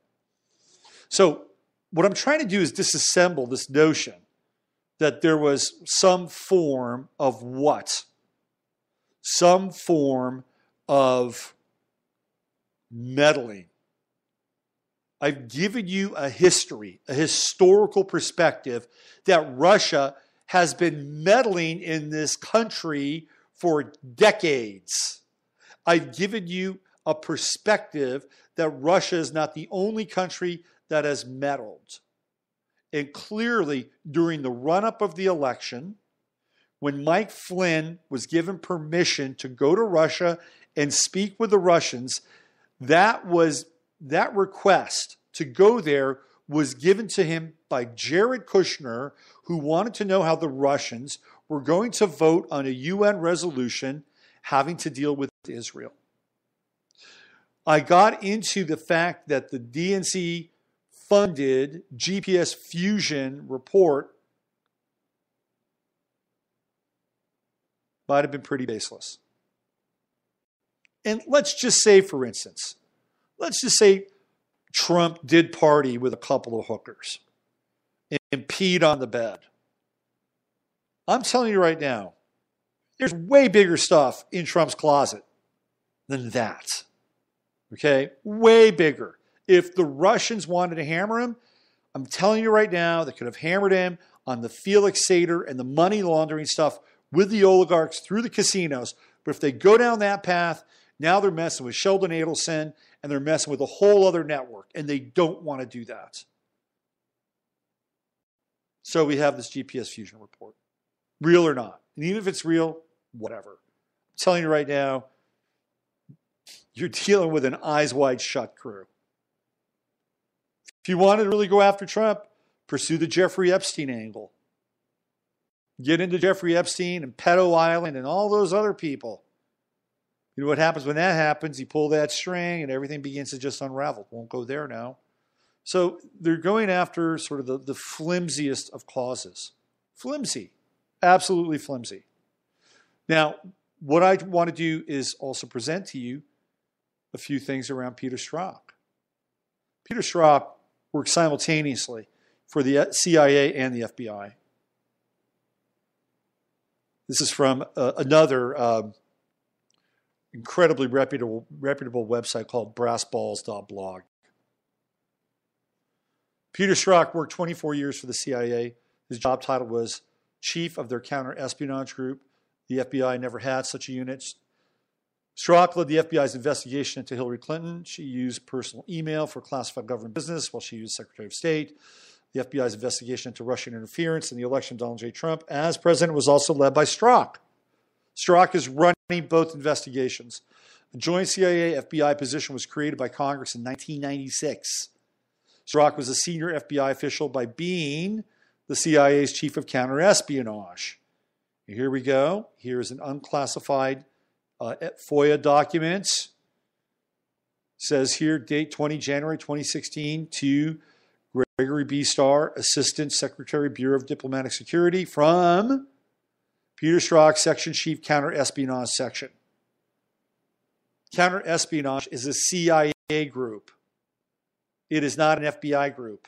So what I'm trying to do is disassemble this notion that there was some form of what? Some form of meddling. I've given you a history, a historical perspective that Russia has been meddling in this country for decades. I've given you a perspective that Russia is not the only country that has meddled. And clearly, during the run-up of the election, when Mike Flynn was given permission to go to Russia and speak with the Russians, that request to go there was given to him by Jared Kushner, who wanted to know how the Russians were going to vote on a UN resolution having to deal with Israel. I got into the fact that the DNC funded GPS Fusion report might have been pretty baseless. And let's just say, for instance, Trump did party with a couple of hookers and peed on the bed. I'm telling you right now, there's way bigger stuff in Trump's closet than that. Okay? Way bigger. If the Russians wanted to hammer him, I'm telling you right now, they could have hammered him on the Felix Sater and the money laundering stuff with the oligarchs through the casinos. But if they go down that path, now they're messing with Sheldon Adelson and they're messing with a whole other network, and they don't want to do that. So we have this GPS Fusion report. Real or not. And even if it's real, whatever. I'm telling you right now, you're dealing with an eyes wide shut crew. If you want to really go after Trump, pursue the Jeffrey Epstein angle. Get into Jeffrey Epstein and Pedo Island and all those other people. You know what happens when that happens? You pull that string and everything begins to just unravel. Won't go there now. So they're going after sort of the flimsiest of causes. Flimsy. Absolutely flimsy. Now, what I want to do is also present to you a few things around Peter Strzok. Peter Strzok worked simultaneously for the CIA and the FBI. This is from another incredibly reputable website called brassballs.blog. Peter Strzok worked 24 years for the CIA. His job title was chief of their counter-espionage group. The FBI never had such a unit. Strzok led the FBI's investigation into Hillary Clinton. She used personal email for classified government business while she used Secretary of State. The FBI's investigation into Russian interference in the election of Donald J. Trump as president was also led by Strzok. Strzok is running both investigations. A joint CIA-FBI position was created by Congress in 1996. Strzok was a senior FBI official by being the CIA's chief of counterespionage. And here we go. Here's an unclassified FOIA document. It says here, date 20 January 2016 to Gregory B. Starr, Assistant Secretary, Bureau of Diplomatic Security, from Peter Strzok, Section Chief, Counter-Espionage Section. Counter-Espionage is a CIA group. It is not an FBI group.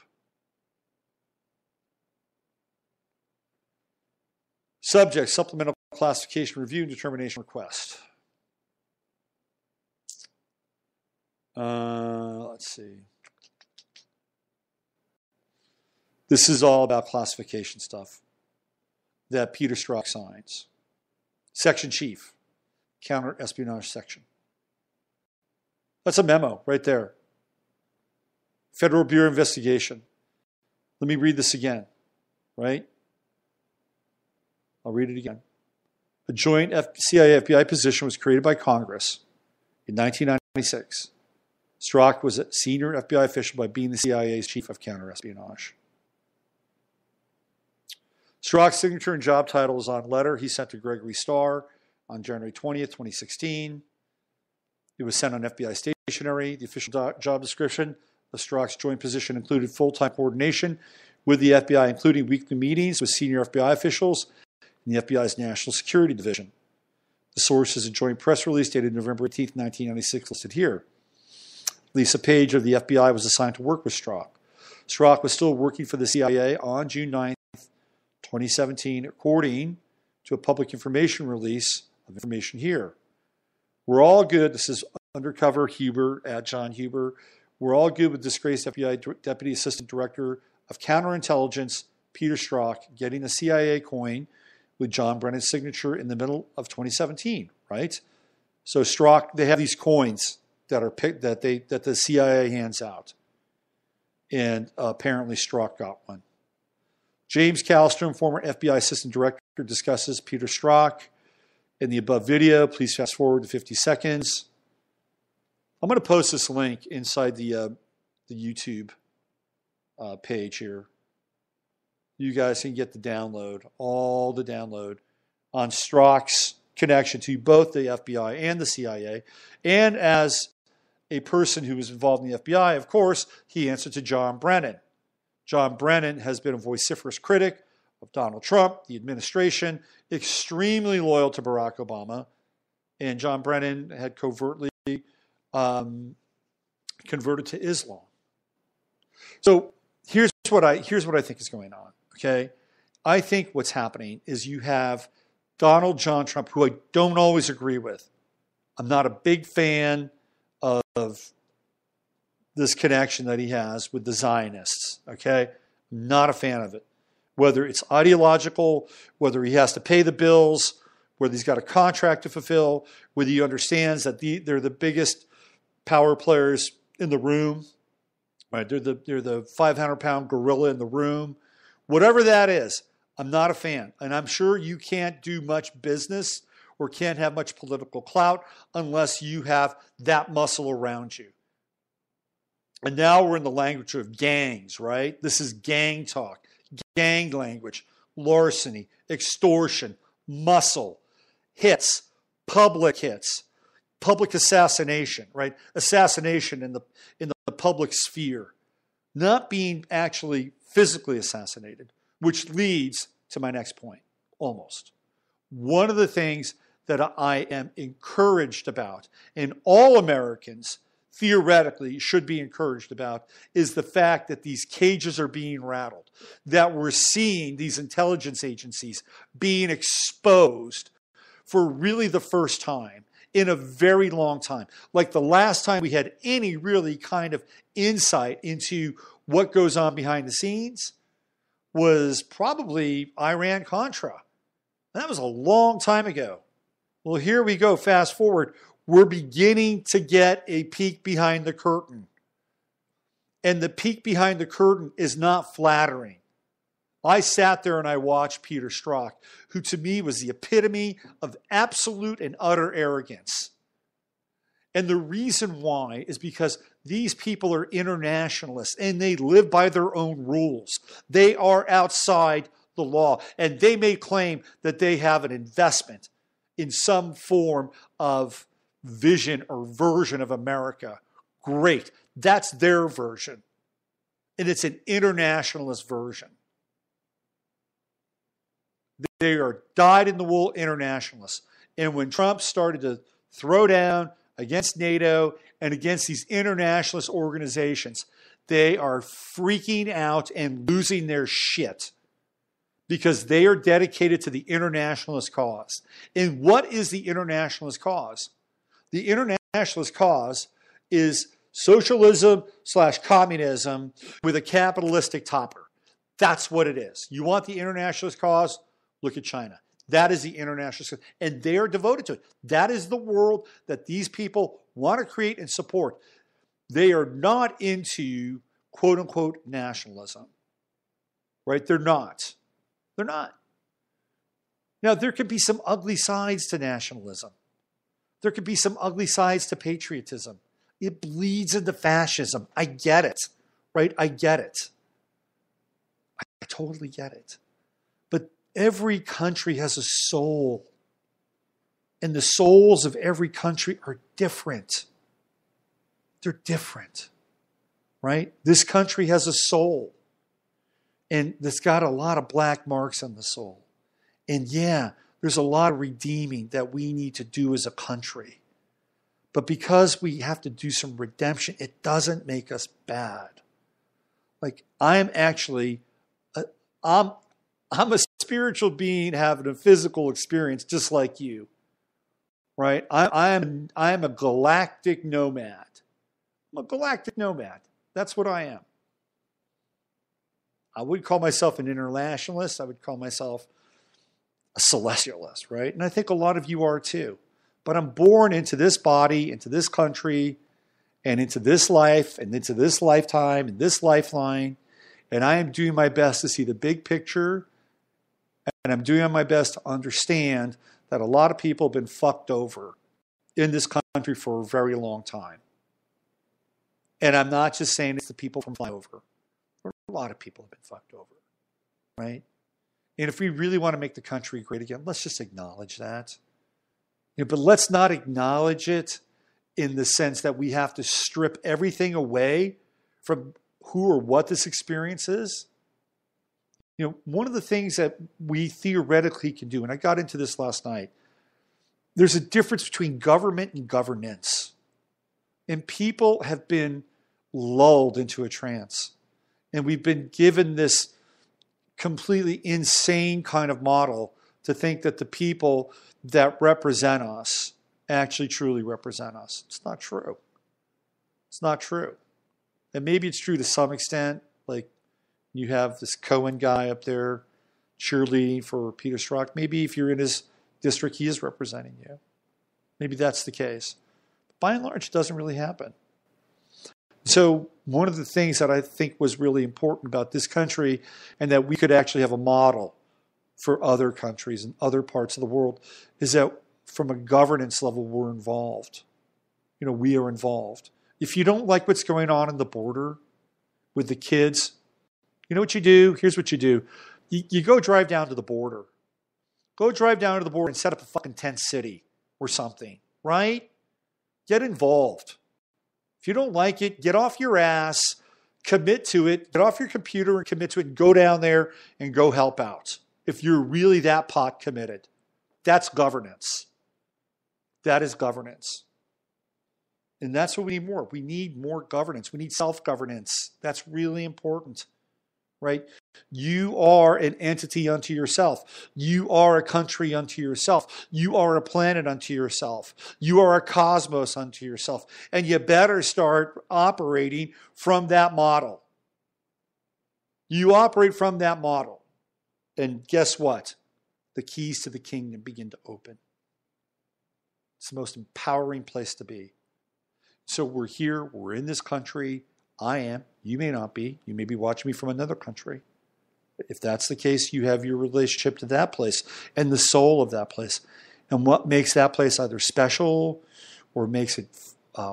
Subject, supplemental classification review and determination request. Let's see. This is all about classification stuff that Peter Strzok signs. Section Chief, Counter-Espionage Section. That's a memo right there. Federal Bureau Investigation. Let me read this again, right? I'll read it again. A joint CIA-FBI position was created by Congress in 1996. Strzok was a senior FBI official by being the CIA's chief of counterespionage. Strzok's signature and job title is on letter he sent to Gregory Starr on January 20th, 2016. It was sent on FBI stationery. The official job description of Strzok's joint position included full-time coordination with the FBI, including weekly meetings with senior FBI officials in the FBI's National Security Division. The source is a joint press release dated November 18th, 1996, listed here. Lisa Page of the FBI was assigned to work with Strzok. Strzok was still working for the CIA on June 9th, 2017, according to a public information release of information here. We're all good. This is undercover Huber at John Huber. We're all good with disgraced FBI Deputy Assistant Director of Counterintelligence Peter Strzok getting a CIA coin with John Brennan's signature in the middle of 2017, right? So Strzok, they have these coins that are picked that the CIA hands out, and apparently Strzok got one. James Kallstrom, former FBI Assistant Director, discusses Peter Strzok in the above video. Please fast forward to 50 seconds. I'm going to post this link inside the YouTube page here. You guys can get the download, all the download on Strzok's connection to both the FBI and the CIA. And as a person who was involved in the FBI, of course, he answered to John Brennan. John Brennan has been a vociferous critic of Donald Trump, the administration, extremely loyal to Barack Obama, and John Brennan had covertly converted to Islam. So here's what I think is going on. Okay, I think what's happening is you have Donald John Trump, who I don't always agree with. I'm not a big fan of this connection that he has with the Zionists. Okay, I'm not a fan of it. Whether it's ideological, whether he has to pay the bills, whether he's got a contract to fulfill, whether he understands that they're the biggest power players in the room, right? They're the 500-pound gorilla in the room. Whatever that is, I'm not a fan. And I'm sure you can't do much business or can't have much political clout unless you have that muscle around you. And now we're in the language of gangs, right? This is gang talk, gang language, larceny, extortion, muscle, hits, public assassination, right? Assassination in the public sphere, not being actually physically assassinated, which leads to my next point, almost. One of the things that I am encouraged about, and all Americans theoretically should be encouraged about, is the fact that these cages are being rattled, that we're seeing these intelligence agencies being exposed for really the first time in a very long time. Like the last time we had any really kind of insight into what goes on behind the scenes was probably Iran-Contra. That was a long time ago. Well, here we go. Fast forward. We're beginning to get a peek behind the curtain. And the peek behind the curtain is not flattering. I sat there and I watched Peter Strzok, who to me was the epitome of absolute and utter arrogance. And the reason why is because these people are internationalists and they live by their own rules. They are outside the law, and they may claim that they have an investment in some form of vision or version of America. Great. That's their version. And it's an internationalist version. They are dyed-in-the-wool internationalists. And when Trump started to throw down against NATO and against these internationalist organizations, they are freaking out and losing their shit because they are dedicated to the internationalist cause. And what is the internationalist cause? The internationalist cause is socialism / communism with a capitalistic topper. That's what it is. You want the internationalist cause? Look at China. That is the internationalist cause. And they are devoted to it. That is the world that these people want to create and support. They are not into quote unquote nationalism, right? They're not. They're not. Now, there could be some ugly sides to nationalism. There could be some ugly sides to patriotism. It bleeds into fascism. I get it, right? I get it. I totally get it. But every country has a soul. And the souls of every country are different. They're different, right? This country has a soul. And it's got a lot of black marks on the soul. And yeah, there's a lot of redeeming that we need to do as a country. But because we have to do some redemption, it doesn't make us bad. Like, I'm a spiritual being having a physical experience just like you, right? I am a galactic nomad. I'm a galactic nomad. That's what I am. I would call myself an internationalist. I would call myself a celestialist, right? And I think a lot of you are too. But I'm born into this body, into this country, and into this life, and into this lifetime, and this lifeline. And I am doing my best to see the big picture. And I'm doing my best to understand that a lot of people have been fucked over in this country for a very long time. And I'm not just saying it's the people from flyover. A lot of people have been fucked over, right? And if we really want to make the country great again, let's just acknowledge that. But let's not acknowledge it in the sense that we have to strip everything away from who or what this experience is. One of the things that we theoretically can do, and I got into this last night, there's a difference between government and governance. And people have been lulled into a trance. And we've been given this completely insane kind of model to think that the people that represent us actually truly represent us. It's not true. It's not true. And maybe it's true to some extent. Like, you have this Cohen guy up there cheerleading for Peter Strzok. Maybe if you're in his district, he is representing you. Maybe that's the case. But by and large, it doesn't really happen. So one of the things that I think was really important about this country, and that we could actually have a model for other countries and other parts of the world, is that from a governance level, we're involved. We are involved. If you don't like what's going on in the border with the kids, you know what you do? Here's what you do. You go drive down to the border. Go drive down to the border and set up a fucking tent city or something, right? Get involved. If you don't like it, get off your ass, commit to it, get off your computer and commit to it, and go down there and go help out. If you're really that pot committed, that's governance. That is governance. And that's what we need more. We need more governance. We need self-governance. That's really important, right? You are an entity unto yourself. You are a country unto yourself. You are a planet unto yourself. You are a cosmos unto yourself. And you better start operating from that model. You operate from that model. And guess what? The keys to the kingdom begin to open. It's the most empowering place to be. So we're here. We're in this country. I am. You may not be. You may be watching me from another country. If that's the case, you have your relationship to that place and the soul of that place. And what makes that place either special or makes it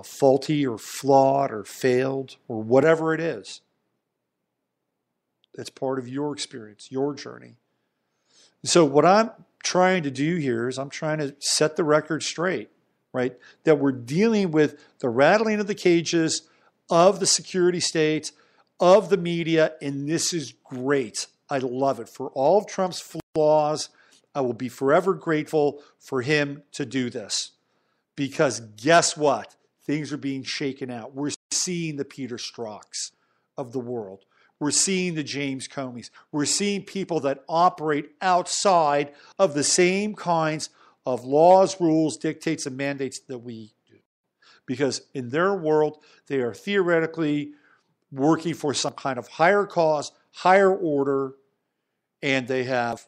faulty or flawed or failed or whatever it is. That's part of your experience, your journey. So what I'm trying to do here is I'm trying to set the record straight, right? That we're dealing with the rattling of the cages of the security state, of the media, and this is great. I love it. For all of Trump's flaws, I will be forever grateful for him to do this. Because guess what? Things are being shaken out. We're seeing the Peter Strzok's of the world. We're seeing the James Comeys. We're seeing people that operate outside of the same kinds of laws, rules, dictates, and mandates that we do. Because in their world, they are theoretically working for some kind of higher cause, higher order, and they have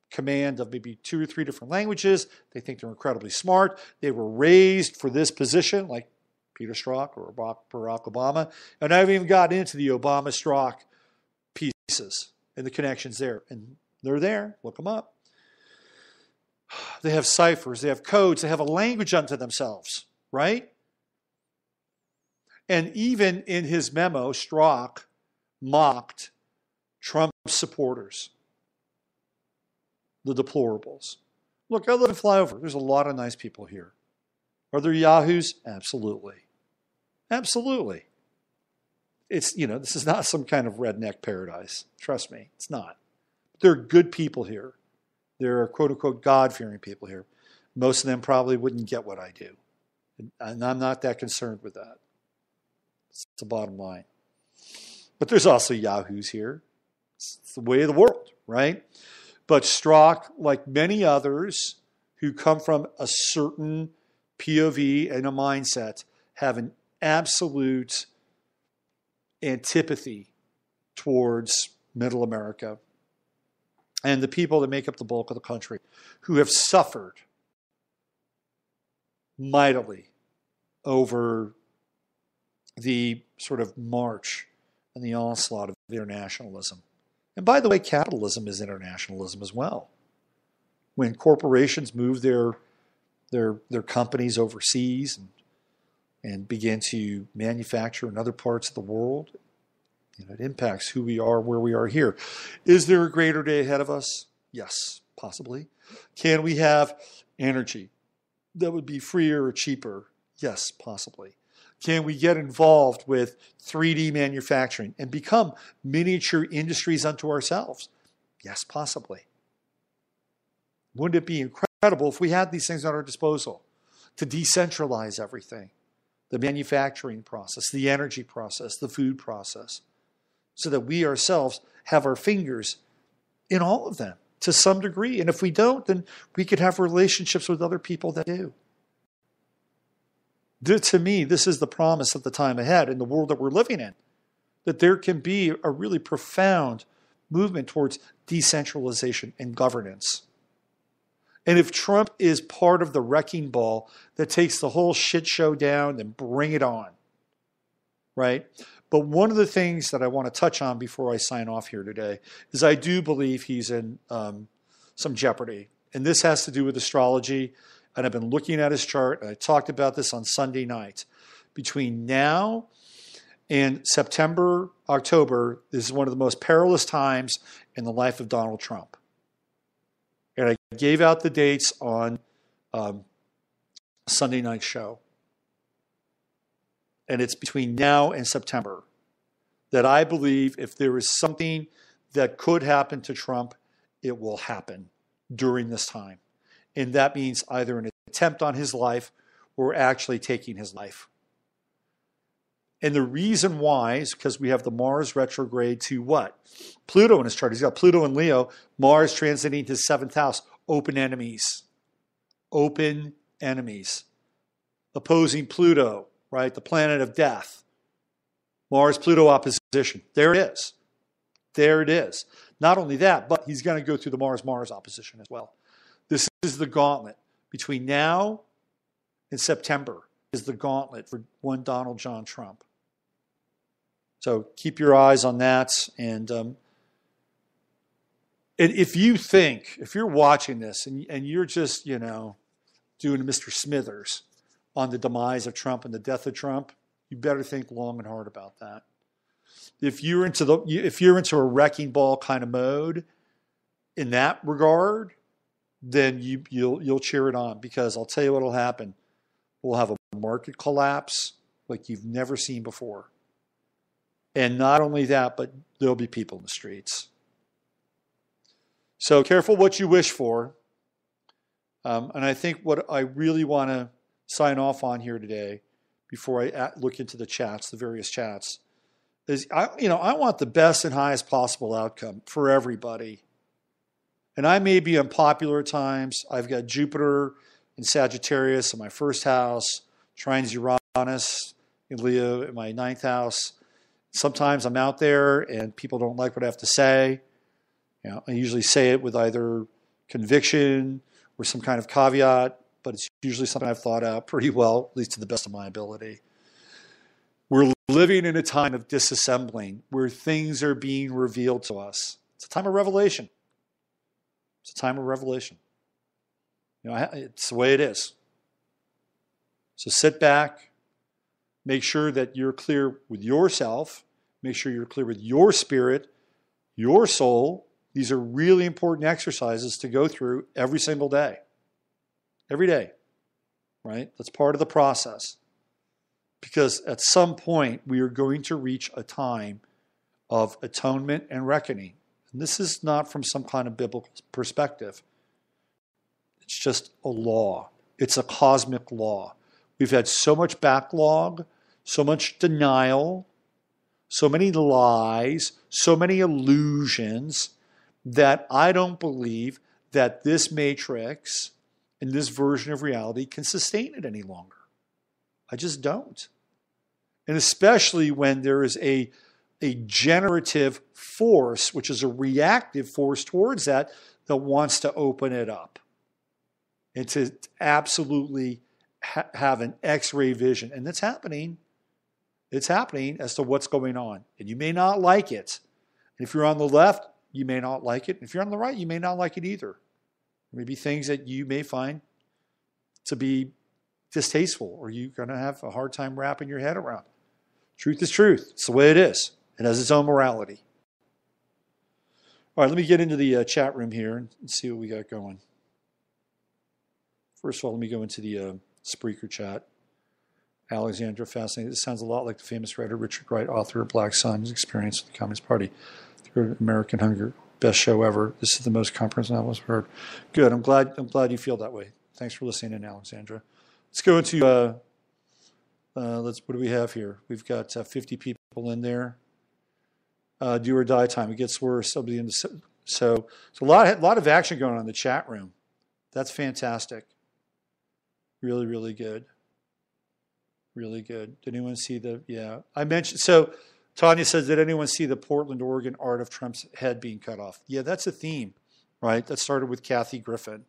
command of maybe 2 or 3 different languages. They think they're incredibly smart. They were raised for this position, like Peter Strzok or Barack Obama. And I haven't even gotten into the Obama-Strzok pieces and the connections there. And they're there. Look them up. They have ciphers. They have codes. They have a language unto themselves, right? And even in his memo, Strzok mocked Trump's supporters, the deplorables. Look, I live in Flyover. There's a lot of nice people here. Are there yahoos? Absolutely. Absolutely. It's, this is not some kind of redneck paradise. Trust me, it's not. There are good people here. There are quote-unquote God-fearing people here. Most of them probably wouldn't get what I do. And I'm not that concerned with that. It's the bottom line. But there's also yahoos here. It's the way of the world, right? But Strzok, like many others who come from a certain POV and a mindset, have an absolute antipathy towards Middle America and the people that make up the bulk of the country who have suffered mightily over the sort of march and the onslaught of internationalism. And by the way, capitalism is internationalism as well. When corporations move their companies overseas and begin to manufacture in other parts of the world, it impacts who we are, where we are here. Is there a greater day ahead of us? Yes, possibly. Can we have energy that would be freer or cheaper? Yes, possibly. Can we get involved with 3D manufacturing and become miniature industries unto ourselves? Yes, possibly. Wouldn't it be incredible if we had these things at our disposal to decentralize everything? The manufacturing process, the energy process, the food process, so that we ourselves have our fingers in all of them to some degree. And if we don't, then we could have relationships with other people that do. To me, this is the promise of the time ahead in the world that we're living in, that there can be a really profound movement towards decentralization and governance. And if Trump is part of the wrecking ball that takes the whole shit show down, then bring it on, right? But one of the things that I want to touch on before I sign off here today is I do believe he's in some jeopardy. And this has to do with astrology. And I've been looking at his chart, and I talked about this on Sunday night. Between now and September, October, this is one of the most perilous times in the life of Donald Trump. And I gave out the dates on Sunday night's show. And it's between now and September that I believe if there is something that could happen to Trump, it will happen during this time. And that means either an attempt on his life or actually taking his life. And the reason why is because we have the Mars retrograde to what? Pluto in his chart. He's got Pluto and Leo, Mars transiting his 7th house. Open enemies. Open enemies. Opposing Pluto, right? The planet of death. Mars-Pluto opposition. There it is. There it is. Not only that, but he's going to go through the Mars-Mars opposition as well. This is the gauntlet. Between now and September is the gauntlet for one Donald John Trump. So keep your eyes on that. And if you think, if you're watching this and you're just, doing Mr. Smithers on the demise of Trump and the death of Trump, you better think long and hard about that. If you're into a wrecking ball kind of mode in that regard, then you'll cheer it on, because I'll tell you what'll happen. We'll have a market collapse like you've never seen before. And not only that, but there'll be people in the streets. So careful what you wish for. And I think what I really want to sign off on here today, before I look into the chats, the various chats, is I want the best and highest possible outcome for everybody. And I may be unpopular at times. I've got Jupiter in Sagittarius in my first house, trines Uranus in Leo in my ninth house. Sometimes I'm out there and people don't like what I have to say. I usually say it with either conviction or some kind of caveat, but it's usually something I've thought out pretty well, at least to the best of my ability. We're living in a time of disassembling where things are being revealed to us. It's a time of revelation. It's a time of revelation. It's the way it is. So sit back, make sure that you're clear with yourself, make sure you're clear with your spirit, your soul. These are really important exercises to go through every single day. Every day, right? That's part of the process. Because at some point, we are going to reach a time of atonement and reckoning. And this is not from some kind of biblical perspective. It's just a law. It's a cosmic law. We've had so much backlog, so much denial, so many lies, so many illusions that I don't believe that this matrix and this version of reality can sustain it any longer. I just don't. And especially when there is a generative force, which is a reactive force towards that wants to open it up and to absolutely have an X-ray vision. And that's happening. It's happening as to what's going on. And you may not like it. And if you're on the left, you may not like it. And if you're on the right, you may not like it either. There may be things that you may find to be distasteful, or you're going to have a hard time wrapping your head around. Truth is truth. It's the way it is. It has its own morality. All right, let me get into the chat room here and see what we got going. First of all, let me go into the Spreaker chat. Alexandra, fascinating. This sounds a lot like the famous writer Richard Wright, author of Black Sun's experience with the Communist Party. Through American Hunger, best show ever. This is the most comprehensive novel I've heard. Good. I'm glad you feel that way. Thanks for listening in, Alexandra. Let's go into what do we have here? We've got 50 people in there. Do or die time. It gets worse. So a lot of action going on in the chat room. That's fantastic. Really, really good. Really good. Did anyone see I mentioned, so Tanya says, did anyone see the Portland, Oregon art of Trump's head being cut off? Yeah, that's a theme, right? That started with Kathy Griffin.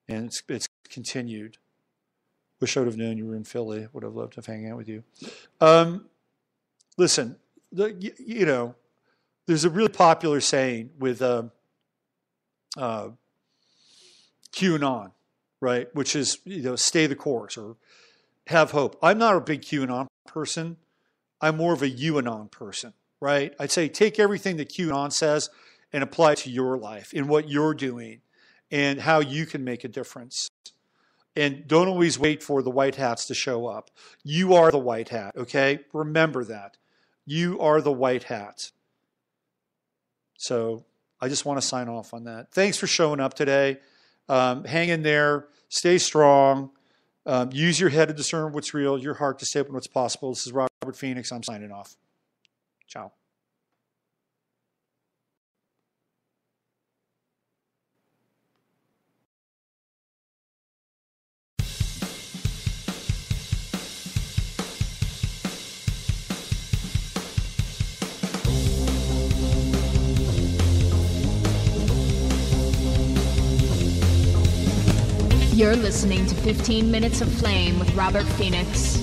And it's continued. Wish I would have known you were in Philly. Would have loved to hang out with you. Listen, there's a really popular saying with QAnon, right? Which is, stay the course or have hope. I'm not a big QAnon person. I'm more of a UAnon person, right? I'd say take everything that QAnon says and apply it to your life and what you're doing and how you can make a difference. And don't always wait for the white hats to show up. You are the white hat, okay? Remember that. You are the white hat. So I just want to sign off on that. Thanks for showing up today. Hang in there. Stay strong. Use your head to discern what's real, your heart to stay open what's possible. This is Robert Phoenix. I'm signing off. Ciao. You're listening to 15 Minutes of Flame with Robert Phoenix.